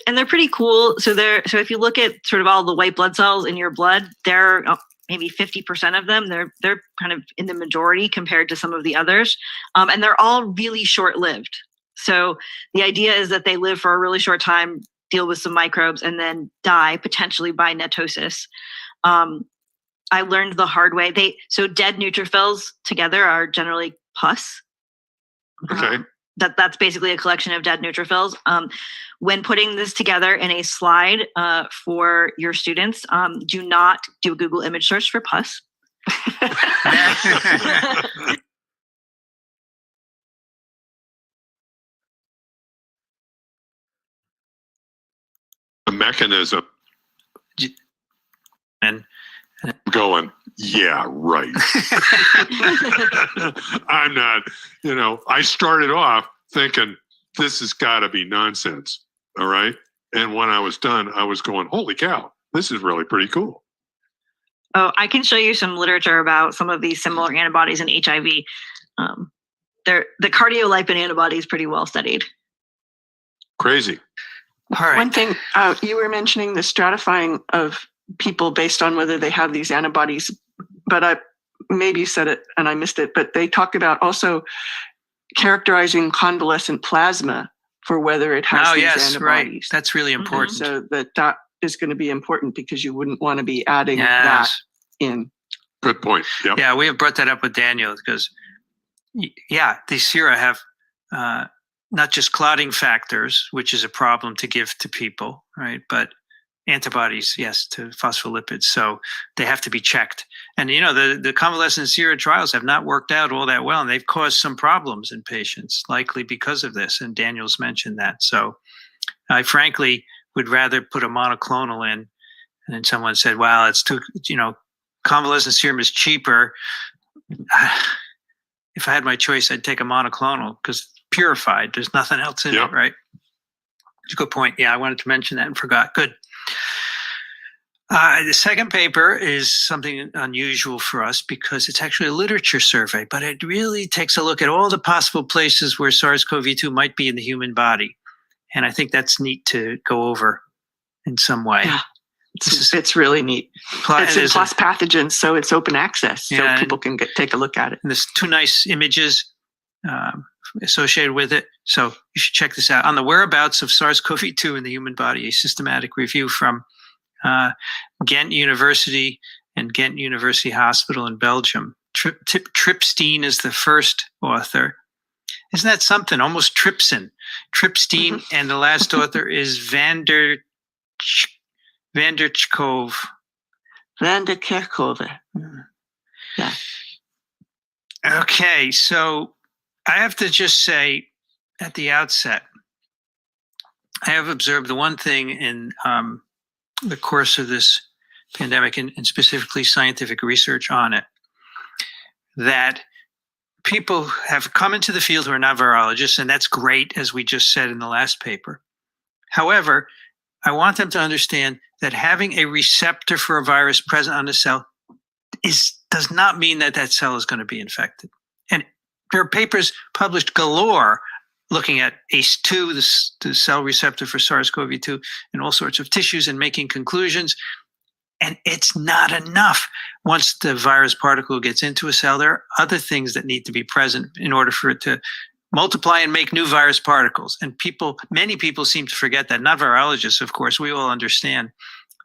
And they're pretty cool. So if you look at sort of all the white blood cells in your blood, they're maybe 50% of them. They're kind of in the majority compared to some of the others. And they're all really short-lived. So the idea is that they live for a really short time, deal with some microbes, and then die potentially by netosis. I learned the hard way. So dead neutrophils together are generally pus. Okay. That's basically a collection of dead neutrophils. When putting this together in a slide for your students, do not do a Google image search for pus. The mechanism. And Going, yeah, right. I'm not, I started off thinking this has got to be nonsense. All right. And when I was done, I was going, holy cow, this is really pretty cool. Oh, I can show you some literature about some of these similar antibodies in HIV. The cardiolipin antibody is pretty well studied. Crazy. all right. One thing, you were mentioning the stratifying of people based on whether they have these antibodies, but maybe you said it and I missed it, but they talk about also characterizing convalescent plasma for whether it has these antibodies. Right. That's really important. So that is going to be important because you wouldn't want to be adding that in. Good point. Yep. Yeah, we have brought that up with Daniel because, these sera have not just clotting factors, which is a problem to give to people, right? But antibodies, yes, to phospholipids. So they have to be checked. And, the convalescent sera trials have not worked out all that well, and they've caused some problems in patients, likely because of this. And Daniel's mentioned that. So I frankly would rather put a monoclonal in. And then someone said, well, it's too, convalescent serum is cheaper. If I had my choice, I'd take a monoclonal because purified, there's nothing else in it, right? It's a good point. Yeah, I wanted to mention that and forgot. Good. The second paper is something unusual for us because it's actually a literature survey, but it really takes a look at all the possible places where SARS-CoV-2 might be in the human body. And I think that's neat to go over in some way. Yeah, it's really neat. It's in PLOS Pathogens, so it's open access, so people can take a look at it. And there's 2 nice images associated with it. So you should check this out. On the whereabouts of SARS-CoV-2 in the human body, a systematic review from Ghent University and Ghent University Hospital in Belgium. Tripstein is the first author. Isn't that something? Almost Tripsin. Tripstein, and the last author is Van der Kerkhove. Van der Kerkhove. Yeah. Okay, so I have to just say at the outset, I have observed the one thing in the course of this pandemic and specifically scientific research on it, that people have come into the field who are not virologists, and that's great, as we just said in the last paper. However, I want them to understand that having a receptor for a virus present on the cell does not mean that cell is going to be infected. And there are papers published galore looking at ACE2, the cell receptor for SARS-CoV-2, in all sorts of tissues and making conclusions. And it's not enough. Once the virus particle gets into a cell, there are other things that need to be present in order for it to multiply and make new virus particles. And many people seem to forget that. Not virologists, of course. We all understand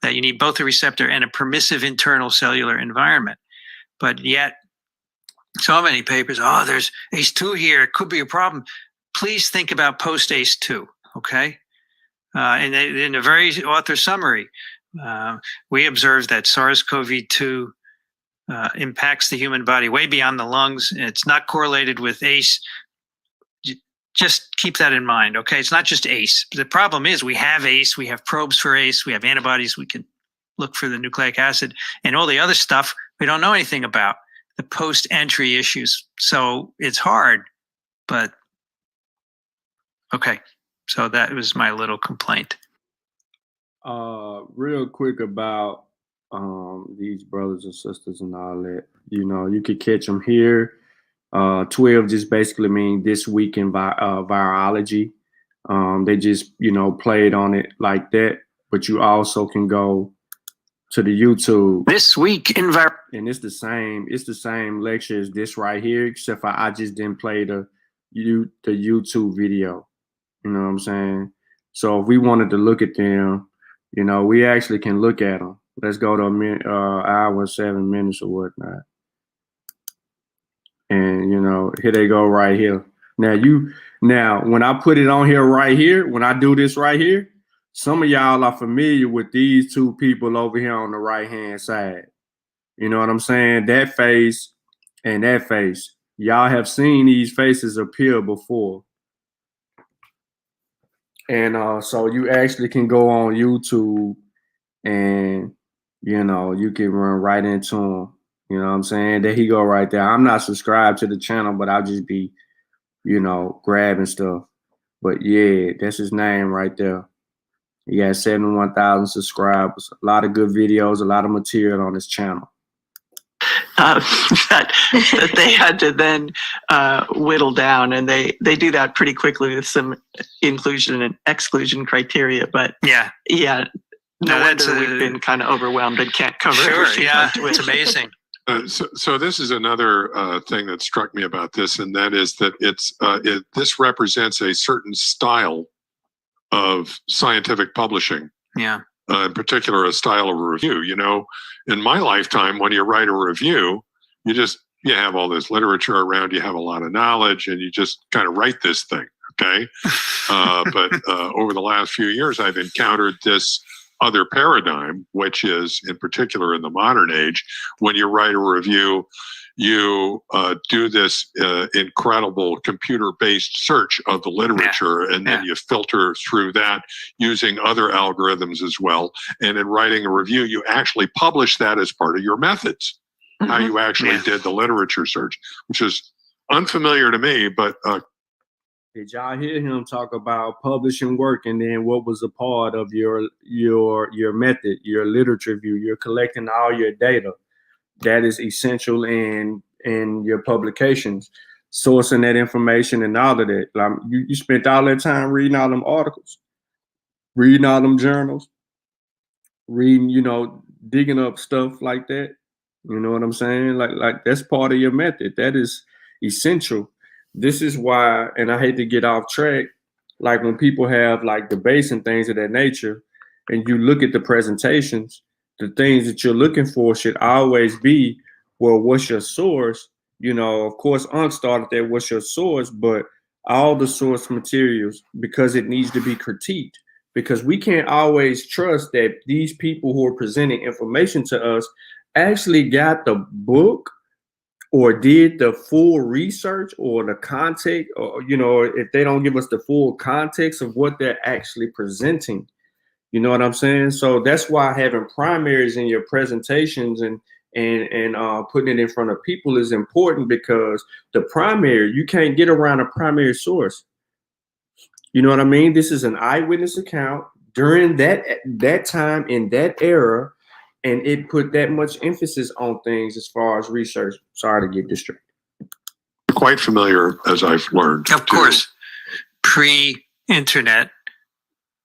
that you need both a receptor and a permissive internal cellular environment. But yet, so many papers, there's ACE2 here, it could be a problem. Please think about post-ACE2, okay? And in a very author summary, we observed that SARS-CoV-2 impacts the human body way beyond the lungs. It's not correlated with ACE. Just keep that in mind, okay? It's not just ACE. The problem is we have ACE, we have probes for ACE, we have antibodies, we can look for the nucleic acid, and all the other stuff we don't know anything about, the post-entry issues. So it's hard, but okay. So that was my little complaint. Real quick about these brothers and sisters and all that. You could catch them here. 12 just basically mean this week in virology. They just, played on it like that. But you also can go to the YouTube. This week in and it's the same lecture as this right here, except for I just didn't play the YouTube video. You know what I'm saying? So if we wanted to look at them, we actually can look at them. Let's go to hour and 7 minutes or whatnot. And here they go right here. Now when I put it on here right here, when I do this right here, some of y'all are familiar with these two people over here on the right hand side. You know what I'm saying? That face and that face. Y'all have seen these faces appear before. And so you actually can go on YouTube and you can run right into them. You know what I'm saying? There he go right there. I'm not subscribed to the channel, but I'll just be, grabbing stuff. But yeah, that's his name right there. He got 71,000 subscribers. A lot of good videos, a lot of material on his channel. That they had to then whittle down, and they do that pretty quickly with some inclusion and exclusion criteria. But no wonder we've been kind of overwhelmed and can't cover everything. Yeah, it's amazing. So this is another thing that struck me about this, and that is that this represents a certain style of scientific publishing. Yeah. In particular, a style of review. In my lifetime, when you write a review, you have all this literature around, you have a lot of knowledge, and you just kind of write this thing. Okay. But over the last few years, I've encountered this other paradigm, which is in particular in the modern age, when you write a review, you do this incredible computer-based search of the literature, and then you filter through that using other algorithms as well. And in writing a review, you actually publish that as part of your methods, how you actually did the literature search, which is unfamiliar to me, but did y'all hear him talk about publishing work, and then what was a part of your method, your literature review? You're collecting all your data. That is essential in your publications, sourcing that information and all of that. Like you spent all that time reading all them articles, reading all them journals, reading, digging up stuff like that. You know what I'm saying? Like that's part of your method. That is essential. This is why, and I hate to get off track, like when people have like debates and things of that nature, and you look at the presentations, the things that you're looking for should always be, well, what's your source? Of course, Unc started there, what's your source? But all the source materials, because it needs to be critiqued, because we can't always trust that these people who are presenting information to us actually got the book or did the full research or the context, or, if they don't give us the full context of what they're actually presenting. You know what I'm saying? So that's why having primaries in your presentations and putting it in front of people is important, because the primary, you can't get around a primary source. You know what I mean? This is an eyewitness account during that time in that era, and it put that much emphasis on things as far as research. Sorry to get distracted. Quite familiar, as I've learned. Of course, pre-internet,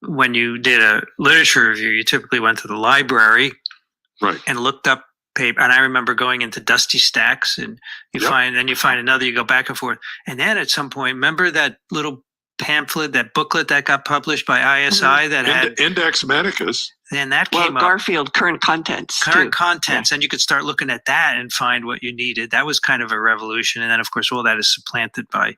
when you did a literature review, you typically went to the library, right, and looked up paper. And I remember going into dusty stacks, and you find another, you go back and forth. And then at some point, remember that little pamphlet, that booklet that got published by ISI that had Index Medicus. Then that came up. Garfield, current contents. And you could start looking at that and find what you needed. That was kind of a revolution. And then, of course, all that is supplanted by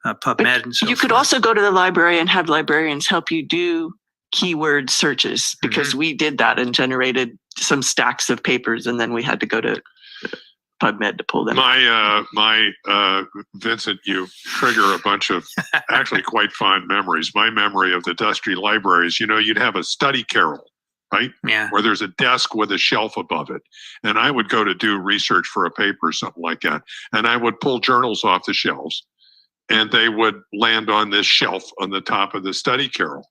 PubMed and so you could also go to the library and have librarians help you do keyword searches, because we did that and generated some stacks of papers, and then we had to go to PubMed to pull them. Vincent, you trigger a bunch of actually quite fond memories. My memory of the dusty libraries, you'd have a study carrel, right? Yeah. Where there's a desk with a shelf above it. And I would go to do research for a paper or something like that. And I would pull journals off the shelves, and they would land on this shelf on the top of the study carrel.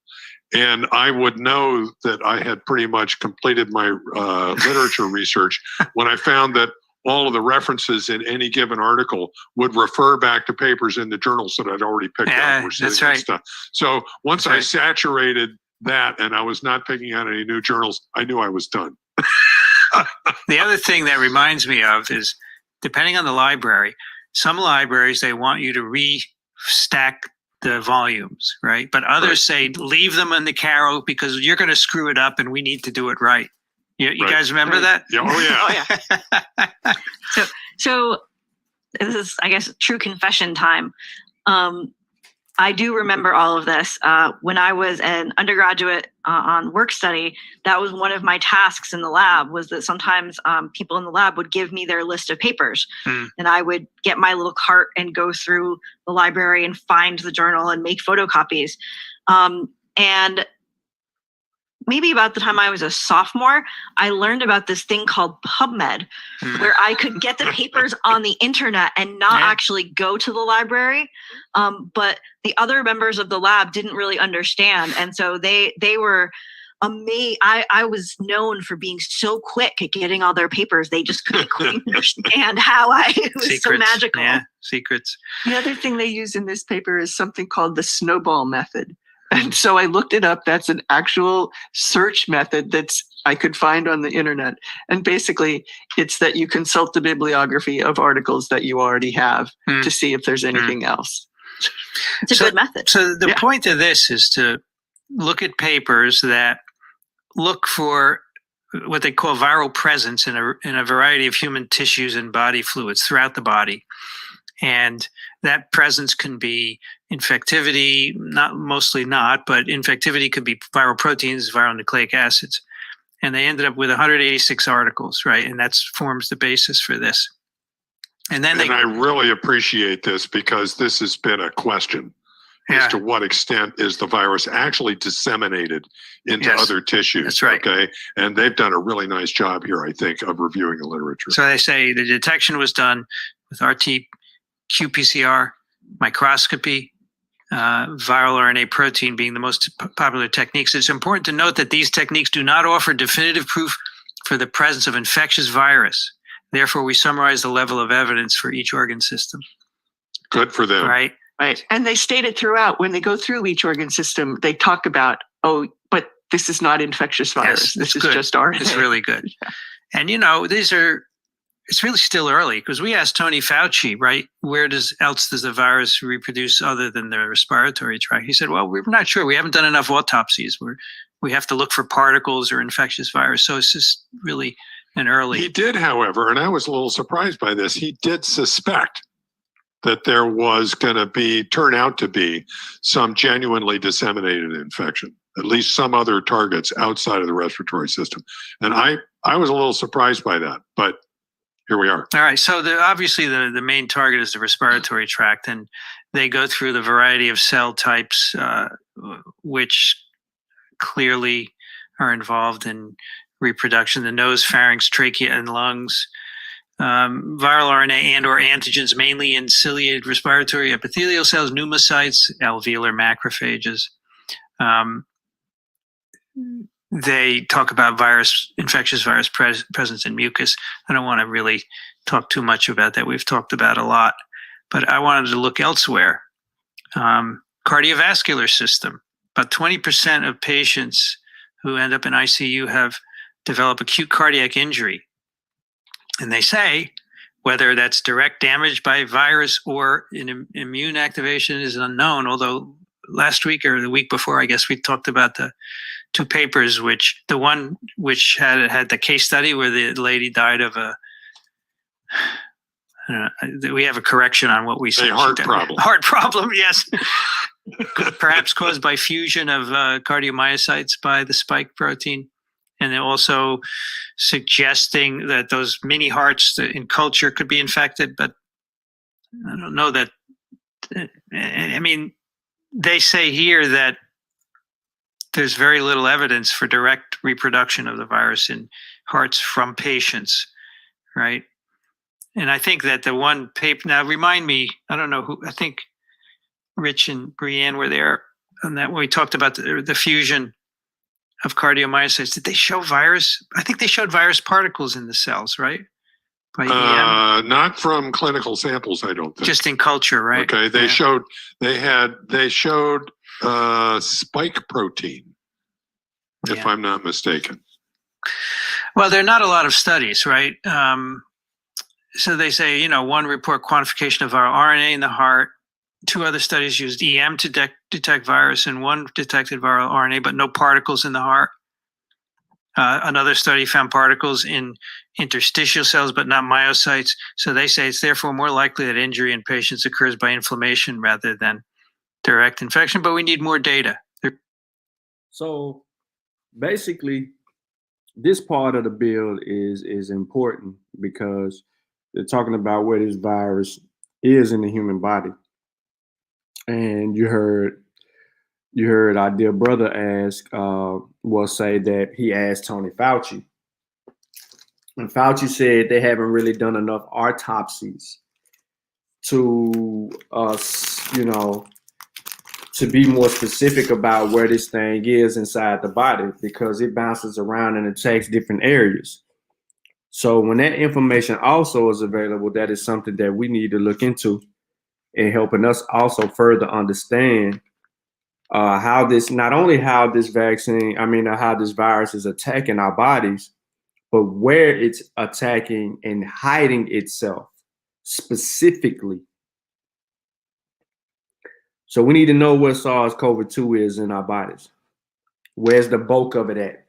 And I would know that I had pretty much completed my literature research when I found that all of the references in any given article would refer back to papers in the journals that I'd already picked up. That's right. Stuff. So once I saturated that and I was not picking out any new journals, I knew I was done. The other thing that reminds me of is, depending on the library, some libraries, they want you to restack the volumes, right? But others say, leave them in the carrel because you're going to screw it up and we need to do it right. You Right. guys remember that? Yeah. Oh yeah. So this is, I guess, true confession time. I do remember all of this. When I was an undergraduate on work study, that was one of my tasks in the lab, was that sometimes people in the lab would give me their list of papers, and I would get my little cart and go through the library and find the journal and make photocopies. And maybe about the time I was a sophomore, I learned about this thing called PubMed, where I could get the papers on the internet and not actually go to the library. But the other members of the lab didn't really understand. And so they were amazed. I was known for being so quick at getting all their papers. They just couldn't quite understand how it was Secrets. so magical. Yeah, secrets. The other thing they use in this paper is something called the snowball method. And so I looked it up. That's an actual search method I could find on the internet. And basically, it's that you consult the bibliography of articles that you already have to see if there's anything else. It's a good method. So the point of this is to look at papers that look for what they call viral presence in a variety of human tissues and body fluids throughout the body. And that presence can be infectivity, mostly not, but infectivity could be viral proteins, viral nucleic acids. And they ended up with 186 articles, right? And that forms the basis for this. And I really appreciate this, because this has been a question as to what extent is the virus actually disseminated into other tissues. That's right. Okay. And they've done a really nice job here, I think, of reviewing the literature. So they say the detection was done with RT-qPCR, microscopy, viral RNA protein being the most popular techniques. It's important to note that these techniques do not offer definitive proof for the presence of infectious virus. Therefore, we summarize the level of evidence for each organ system. Good for them. Right. Right. And they stated throughout, when they go through each organ system, they talk about, but this is not infectious virus. Yes, this is good. Just RNA. It's really good. Yeah. And, it's really still early, because we asked Tony Fauci, right, where else does the virus reproduce other than the respiratory tract? He said, well, we're not sure. We haven't done enough autopsies. We have to look for particles or infectious virus. So it's just really an early. He did, however, and I was a little surprised by this, he did suspect that there was going to turn out to be some genuinely disseminated infection, at least some other targets outside of the respiratory system. And I was a little surprised by that, but here we are. All right. So obviously the main target is the respiratory tract, and they go through the variety of cell types, which clearly are involved in reproduction: the nose, pharynx, trachea, and lungs. Viral RNA and or antigens, mainly in ciliated respiratory epithelial cells, pneumocytes, alveolar macrophages. They talk about infectious virus presence in mucus. I don't want to really talk too much about that. We've talked about a lot, but I wanted to look elsewhere. Cardiovascular system. About 20% of patients who end up in ICU develop acute cardiac injury. And they say whether that's direct damage by virus or immune activation is unknown, although last week or the week before, I guess, we talked about the two papers, the one which had the case study where the lady died of we have a correction on what we said. A heart problem. Heart problem, yes. Perhaps caused by fusion of cardiomyocytes by the spike protein. And they're also suggesting that those mini hearts in culture could be infected, but I don't know that. I mean, they say here that there's very little evidence for direct reproduction of the virus in hearts from patients, right? And I think that the one paper, now remind me, I don't know who, I think Rich and Brianne were there on that when we talked about the fusion of cardiomyocytes. Did they show virus? I think they showed virus particles in the cells, right? By EM. Not from clinical samples, I don't think. Just in culture, right? Okay, they showed spike protein, if I'm not mistaken. Well, there are not a lot of studies, right? So they say, one report quantification of viral RNA in the heart. Two other studies used EM to detect virus, and one detected viral RNA, but no particles in the heart. Another study found particles in interstitial cells, but not myocytes. So they say it's therefore more likely that injury in patients occurs by inflammation rather than direct infection, but we need more data. So basically, this part of the bill is important because they're talking about where this virus is in the human body. And you heard our dear brother say that he asked Tony Fauci. And Fauci said they haven't really done enough autopsies to to be more specific about where this thing is inside the body, because it bounces around and attacks different areas. So when that information also is available, that is something that we need to look into and helping us also further understand how this virus is attacking our bodies, but where it's attacking and hiding itself specifically. So we need to know where SARS-CoV-2 is in our bodies. Where's the bulk of it at?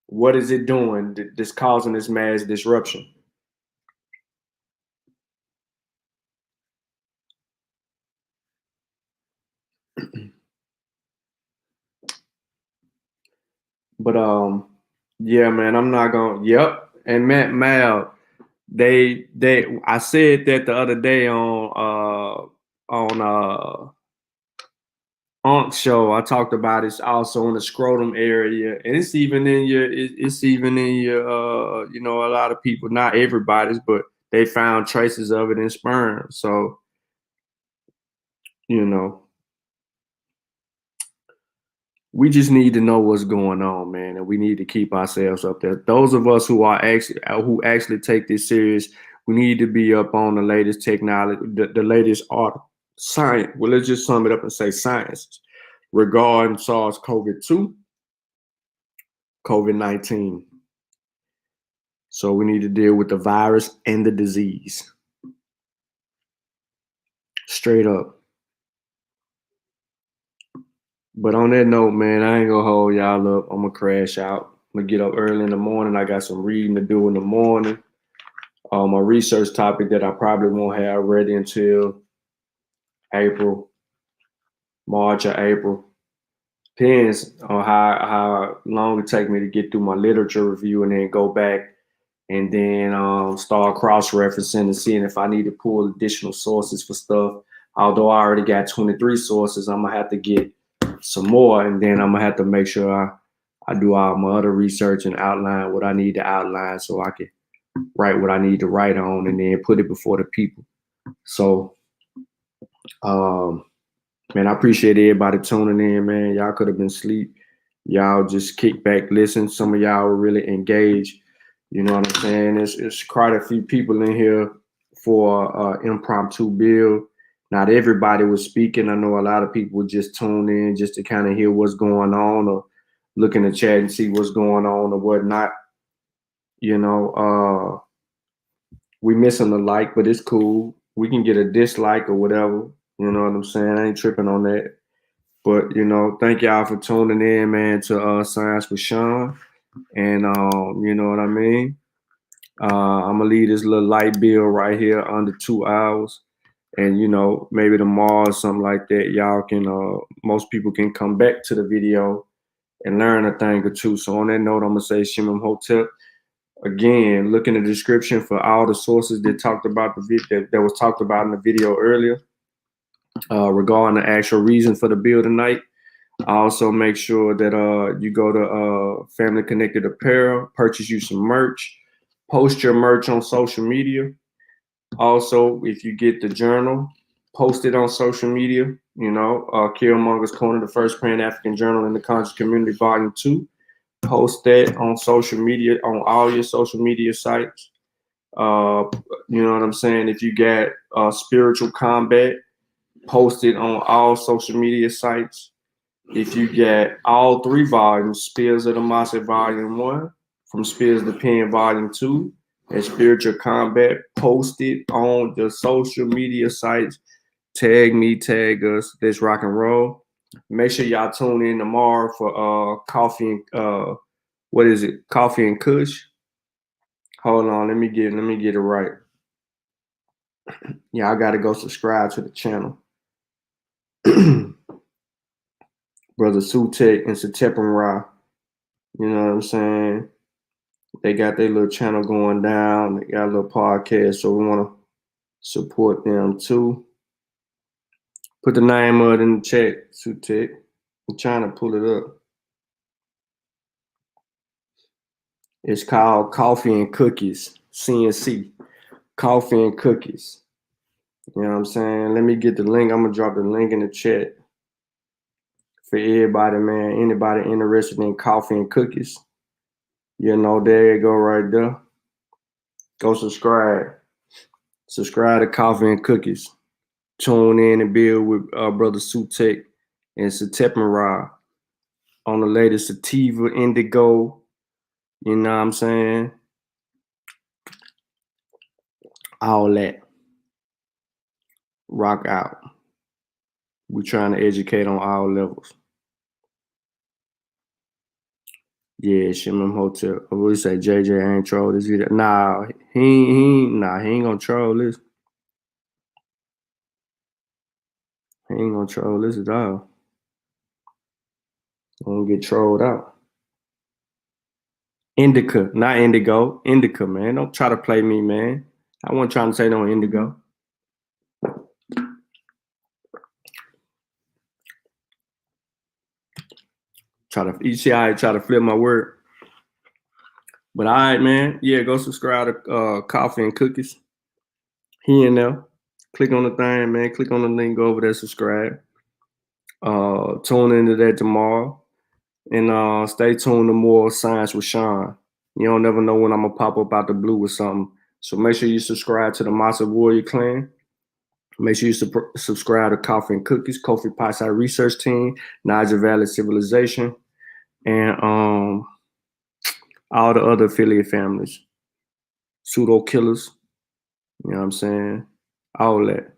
What is it doing that's causing this mass disruption? But yeah, man, I'm not gonna. Yep, and Mal, I said that the other day on Aunt's show. I talked about it's also in the scrotum area, and it's even in your a lot of people, not everybody's, but they found traces of it in sperm. So we just need to know what's going on, man, and we need to keep ourselves up there. Those of us who actually take this serious, we need to be up on the latest technology, the latest art, science. Well, let's just sum it up and say science regarding SARS-CoV-2, COVID-19. So we need to deal with the virus and the disease. Straight up. But on that note, man, I ain't gonna hold y'all up. I'm gonna crash out. I'm gonna get up early in the morning. I got some reading to do in the morning. My research topic that I probably won't have ready until March or April. Depends on how long it take me to get through my literature review and then go back and then start cross-referencing and seeing if I need to pull additional sources for stuff. Although I already got 23 sources, I'm gonna have to get some more, and then I'm gonna have to make sure I do all my other research and outline what I need to outline so I can write what I need to write on and then put it before the people. So, man, I appreciate everybody tuning in, man. Y'all could have been asleep. Y'all just kick back, listen. Some of y'all were really engaged. You know what I'm saying? It's quite a few people in here for impromptu bill. Not everybody was speaking. I know a lot of people just tuned in just to kind of hear what's going on or look in the chat and see what's going on or whatnot. We missing a like, but it's cool. We can get a dislike or whatever. You know what I'm saying? I ain't tripping on that. But, thank y'all for tuning in, man, to Science with Shawn. And, you know what I mean? I'm going to leave this little light bill right here under 2 hours. And, maybe tomorrow or something like that, y'all can, most people can come back to the video and learn a thing or two. So on that note, I'm going to say Shimon Hotep. Again, look in the description for all the sources that talked about that was talked about in the video earlier regarding the actual reason for the bill tonight. Also make sure that you go to Family Connected Apparel, purchase you some merch, post your merch on social media. Also, if you get the journal, post it on social media. Killmonger's Corner, the first Pan-African journal in the conscious community, volume 2. Post that on social media, on all your social media sites. You know what I'm saying? If you got Spiritual Combat, post it on all social media sites. If you get all 3 volumes, Spears of the Mossi Volume 1, From Spears to Pen Volume 2, and Spiritual Combat, post it on the social media sites. Tag me, tag us. Let's rock and roll. Make sure y'all tune in tomorrow for coffee and what is it? Coffee and Kush. Hold on, let me get it right. Yeah, I gotta go subscribe to the channel. Brother Sutek and Satepin Ra. You know what I'm saying? They got their little channel going down. They got a little podcast, so we want to support them too. Put the name of it in the chat, Sutek. I'm trying to pull it up. It's called Coffee and Cookies, CNC. Coffee and Cookies. You know what I'm saying? Let me get the link. I'm going to drop the link in the chat for everybody, man. Anybody interested in coffee and cookies. You know, there you go right there. Go subscribe. Subscribe to Coffee and Cookies. Tune in and build with Brother Sutek and Satepin Ra on the latest sativa, indigo. You know what I'm saying? All that. Rock out. We're trying to educate on all levels. Yeah, Shimon Hotel. What do you say? JJ ain't troll this video. Nah, he ain't gonna troll this. He ain't gonna troll this at all. Gonna get trolled out. Indica, not indigo. Indica, man. Don't try to play me, man. I wasn't trying to say no indigo. You see how I try to flip my word. But all right, man. Yeah, go subscribe to Coffee and Cookies. He in there. Click on the thing, man. Click on the link. Go over there, subscribe. Tune into that tomorrow. And stay tuned to more Science with Shawn. You don't never know when I'm going to pop up out the blue with something. So make sure you subscribe to the Mossi Warrior Clan. Make sure you subscribe to Coffee and Cookies, Kofi Pie Research Team, Niger Valley Civilization, and all the other affiliate families. Pseudo Killers. You know what I'm saying? All that.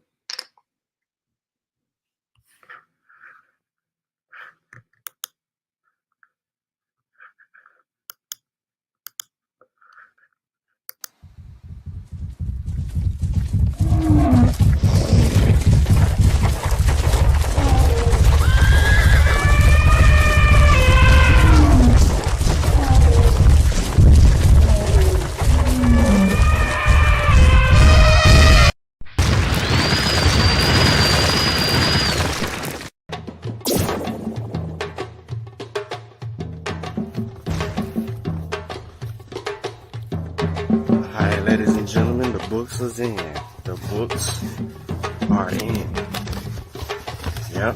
Alright, ladies and gentlemen, the books is in. The books are in. Yep.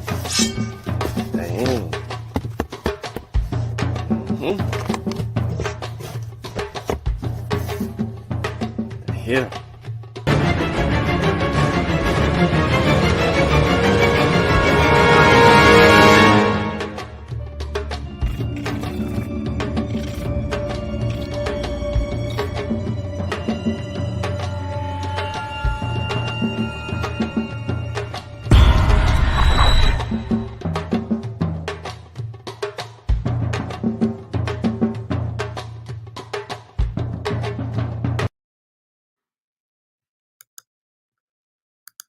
They in. They're here.